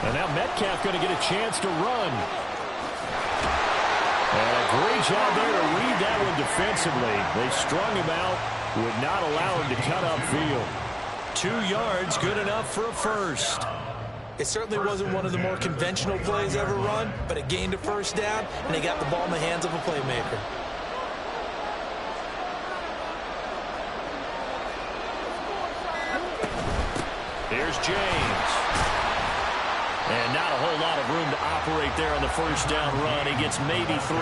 And now Metcalf going to get a chance to run. And a great job there to read that one defensively. They strung him out, would not allow him to cut upfield. 2 yards, good enough for a first. It certainly wasn't one of the more conventional plays ever run, but it gained a first down, and they got the ball in the hands of a playmaker. Here's James. And not a whole lot of room to operate there on the first down run. He gets maybe 3.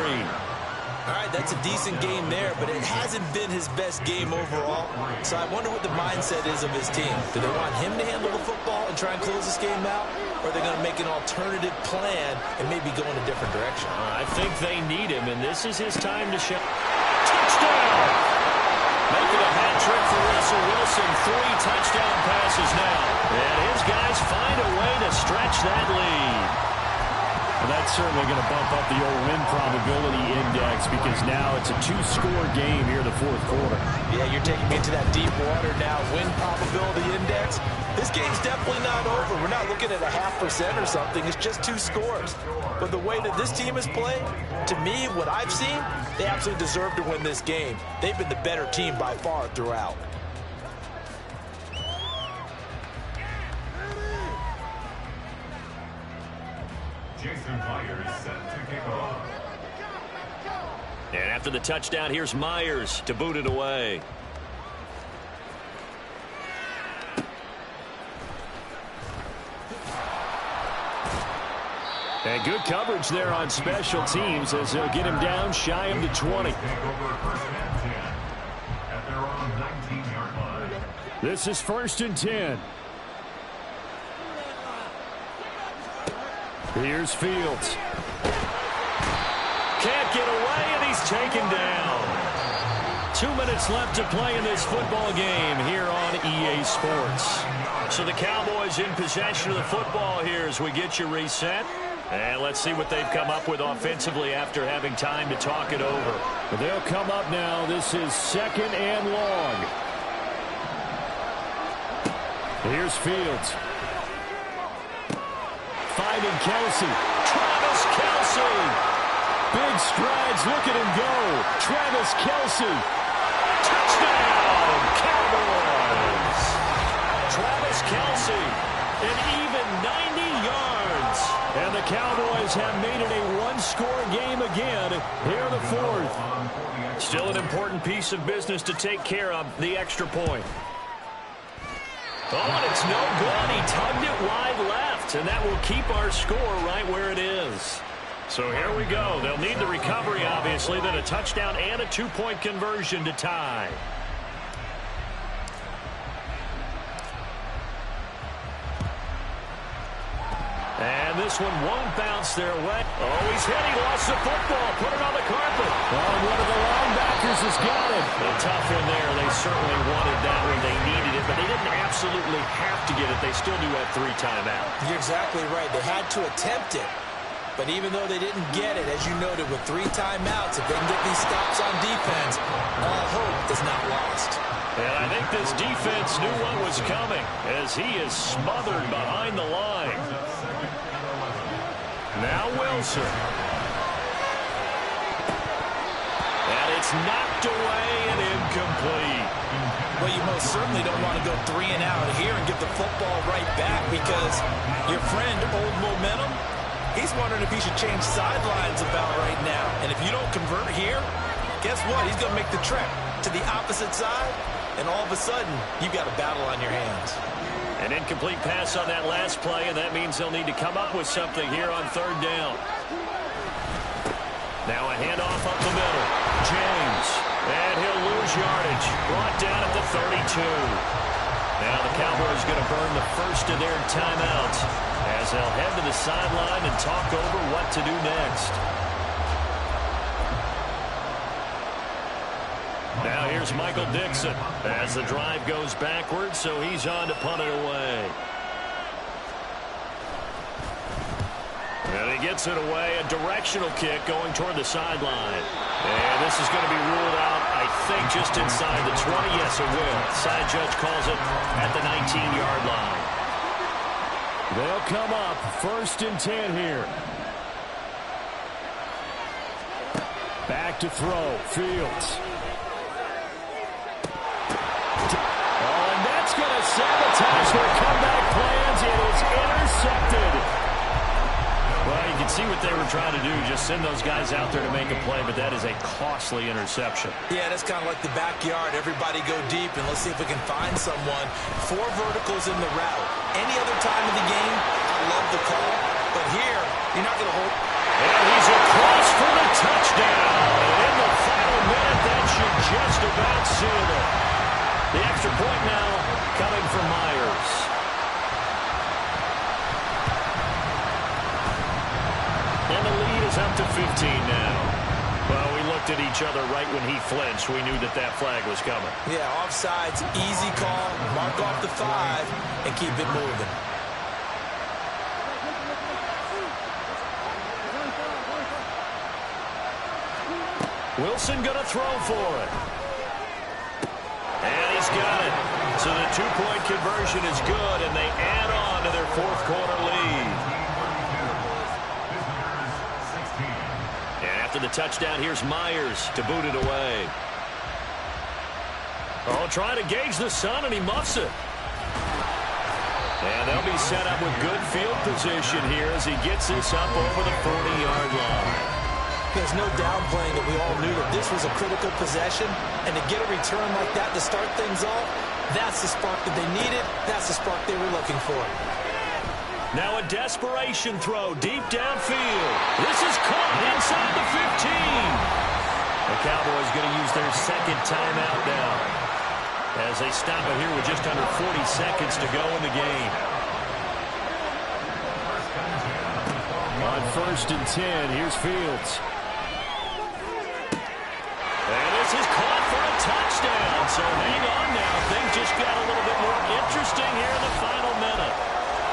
All right, that's a decent game there, but it hasn't been his best game overall. So I wonder what the mindset is of his team. Do they want him to handle the football and try and close this game out? Or are they going to make an alternative plan and maybe go in a different direction? I think they need him, and this is his time to show. Touchdown! Making a hat trick for Russell Wilson. 3 touchdown passes now. And his guys find a way to stretch that lead. Well, that's certainly going to bump up the old win probability index because now it's a 2-score game here in the fourth quarter. Yeah, you're taking me into that deep water now. Win probability index. This game's definitely not over. We're not looking at a 0.5% or something. It's just 2 scores. But the way that this team has played, to me, what I've seen, they absolutely deserve to win this game. They've been the better team by far throughout. Jason Myers set to kick off. And after the touchdown, here's Myers to boot it away. And good coverage there on special teams as they'll get him down shy of the 20. Take over first and 10 at their own 19-yard line. This is 1st and 10. Here's Fields. Can't get away, and he's taken down. 2 minutes left to play in this football game here on EA Sports. So the Cowboys in possession of the football here as we get you reset. And let's see what they've come up with offensively after having time to talk it over. They'll come up now. This is 2nd and long. Here's Fields. Finding Kelsey. Travis Kelsey. Big strides. Look at him go. Travis Kelsey. Touchdown, Cowboys. Travis Kelsey. An even 90 yards. And the Cowboys have made it a 1-score game again here in the fourth. Still an important piece of business to take care of, the extra point. Oh, and it's no good. He tugged it wide left, and that will keep our score right where it is. So here we go. They'll need the recovery, obviously, then a touchdown and a 2-point conversion to tie. And this one won't bounce their way. Oh, he's hit. He lost the football. Put it on the carpet. Oh, one of the linebackers has got it. A tough one there. They certainly wanted that when they needed it, but they didn't absolutely have to get it. They still do have 3 timeouts. You're exactly right. They had to attempt it. But even though they didn't get it, as you noted, with 3 timeouts, if they can get these stops on defense, all hope is not lost. And I think this defense knew what was coming as he is smothered behind the line. Now Wilson. And it's knocked away and incomplete. Well, you most certainly don't want to go 3 and out here and get the football right back because your friend, Old Momentum, he's wondering if he should change sidelines about right now. And if you don't convert here, guess what? He's going to make the trek to the opposite side, and all of a sudden, you've got a battle on your hands. An incomplete pass on that last play, and that means they'll need to come up with something here on 3rd down. Now a handoff up the middle. James. And he'll lose yardage. Brought down at the 32. Now the Cowboys going to burn the first of their timeouts as they'll head to the sideline and talk over what to do next. Now here's Michael Dixon as the drive goes backwards, so he's on to punt it away. And he gets it away, a directional kick going toward the sideline. And this is going to be ruled out, I think, just inside the 20. Yes, it will. Side judge calls it at the 19-yard line. They'll come up 1st and 10 here. Back to throw. Fields. Going to sabotage their comeback plans. It is intercepted. Well, you can see what they were trying to do, just send those guys out there to make a play, but that is a costly interception. Yeah, that's kind of like the backyard. Everybody go deep, and let's see if we can find someone. 4 verticals in the route. Any other time of the game, I love the call. But here, you're not going to hold. And he's across for the touchdown. And in the final minute, that should just about seal it. The extra point now coming from Myers. And the lead is up to 15 now. Well, we looked at each other right when he flinched. We knew that that flag was coming. Yeah, offsides, easy call. Mark off the 5 and keep it moving. Wilson going to throw for it. And he's got it. So the two-point conversion is good, and they add on to their fourth quarter lead. And after the touchdown, here's Myers to boot it away. Oh, trying to gauge the sun, and he muffs it. And they'll be set up with good field position here as he gets this up over the 40-yard line. There's no downplaying that we all knew that this was a critical possession, and to get a return like that to start things off, that's the spark that they needed. That's the spark they were looking for. Now a desperation throw deep downfield. This is caught inside the 15. The Cowboys going to use their second timeout now as they stop it here with just under 40 seconds to go in the game. On 1st and 10, here's Fields. And this is caught for a touchdown. So hang on now. Things just got a little bit more interesting here in the final minute.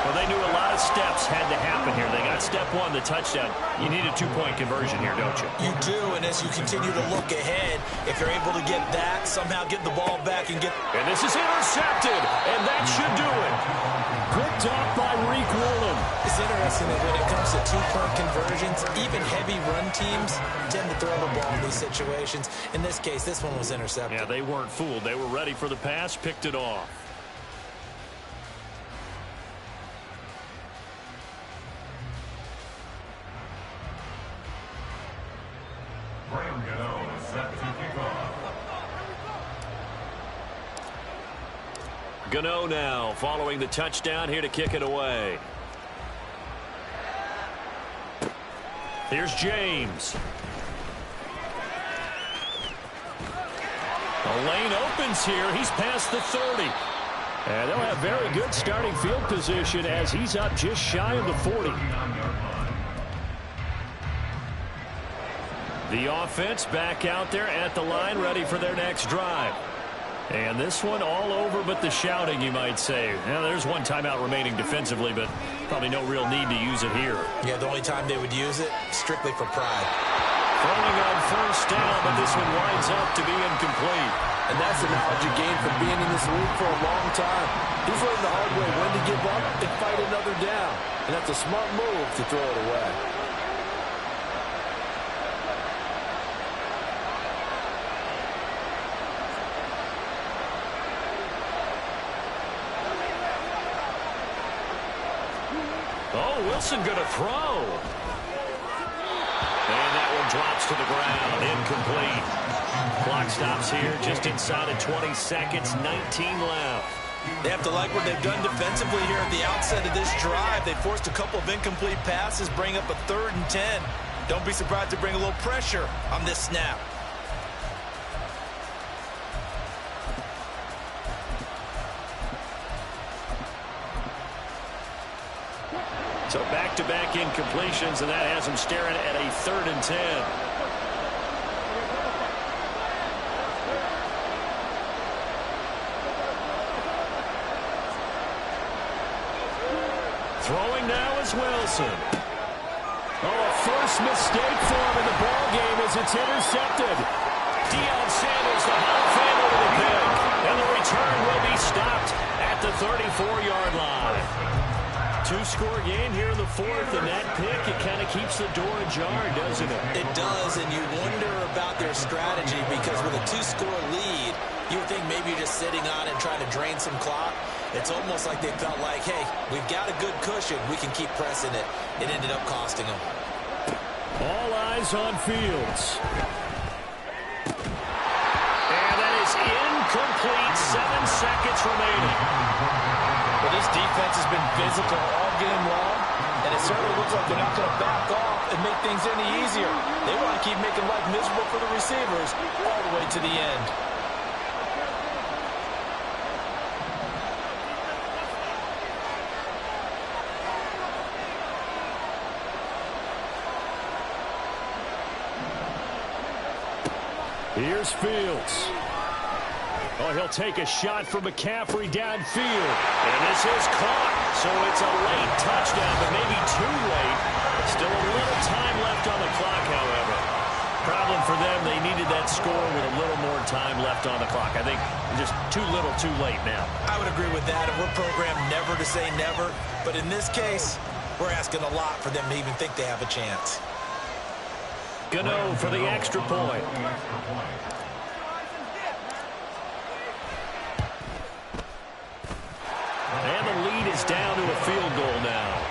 Well, they knew a lot of steps had to happen here. They got step 1, the touchdown. You need a two-point conversion here, don't you? You do, and as you continue to look ahead, if you're able to get that, somehow get the ball back and get... And this is intercepted, and that should do it. Picked off by Reek Woolen. It's interesting that when it comes to two-point conversions, even heavy run teams tend to throw the ball in these situations. In this case, this one was intercepted. Yeah, they weren't fooled. They were ready for the pass, picked it off. Gano now following the touchdown here to kick it away. Here's James. The lane opens here. He's past the 30. And they'll have very good starting field position as he's up just shy of the 40. The offense back out there at the line, ready for their next drive. And this one all over but the shouting, you might say. Now, there's one timeout remaining defensively, but probably no real need to use it here. Yeah, the only time they would use it, strictly for pride. Throwing on 1st down, but this one winds up to be incomplete. And that's the knowledge you gain from being in this league for a long time. He's learned the hard way when to give up and fight another down. And that's a smart move to throw it away. Oh, Wilson going to throw. And that one drops to the ground. Incomplete. Clock stops here just inside of 20 seconds. 19 left. They have to like what they've done defensively here at the outset of this drive. They forced a couple of incomplete passes, bring up a 3rd and 10. Don't be surprised to bring a little pressure on this snap. So back-to-back incompletions, and that has him staring at a 3rd and 10. Throwing now is Wilson. Oh, a first mistake for him in the ball game as it's intercepted. Deion Sanders, the Hall of Famer with a pick. And the return will be stopped at the 34-yard line. Two-score game here in the 4th, and that pick, it kind of keeps the door ajar, doesn't it? It does, and you wonder about their strategy because with a 2-score lead, you would think maybe you're just sitting on it trying to drain some clock. It's almost like they felt like, hey, we've got a good cushion. We can keep pressing it. It ended up costing them. All eyes on Fields. And that is incomplete. 7 seconds remaining. Well, this defense has been physical all game long. And it certainly looks like they're not going to back off and make things any easier. They want to keep making life miserable for the receivers all the way to the end. Here's Fields. Oh, he'll take a shot from McCaffrey downfield. And this is caught. So it's a late touchdown, but maybe too late. Still a little time left on the clock, however. Problem for them, they needed that score with a little more time left on the clock. I think just too little too late now. I would agree with that, and we're programmed never to say never. But in this case, we're asking a lot for them to even think they have a chance. Gano for the extra point. And the lead is down to a field goal now.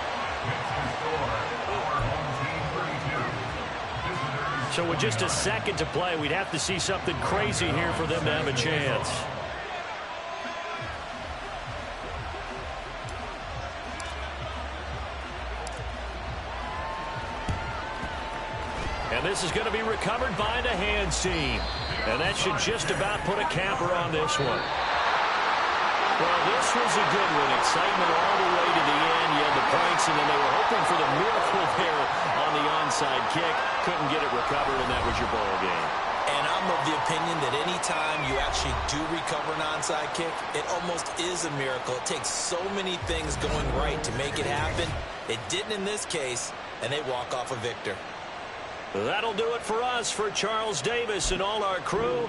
So with just a second to play, we'd have to see something crazy here for them to have a chance. And this is going to be recovered by the hands team. And that should just about put a capper on this one. Well, this was a good one. Excitement all the way to the end. You had the points, and then they were hoping for the miracle there on the onside kick. Couldn't get it recovered, and that was your ball game. And I'm of the opinion that any time you actually do recover an onside kick, it almost is a miracle. It takes so many things going right to make it happen. It didn't in this case, and they walk off a victor. That'll do it for us. For Charles Davis and all our crew,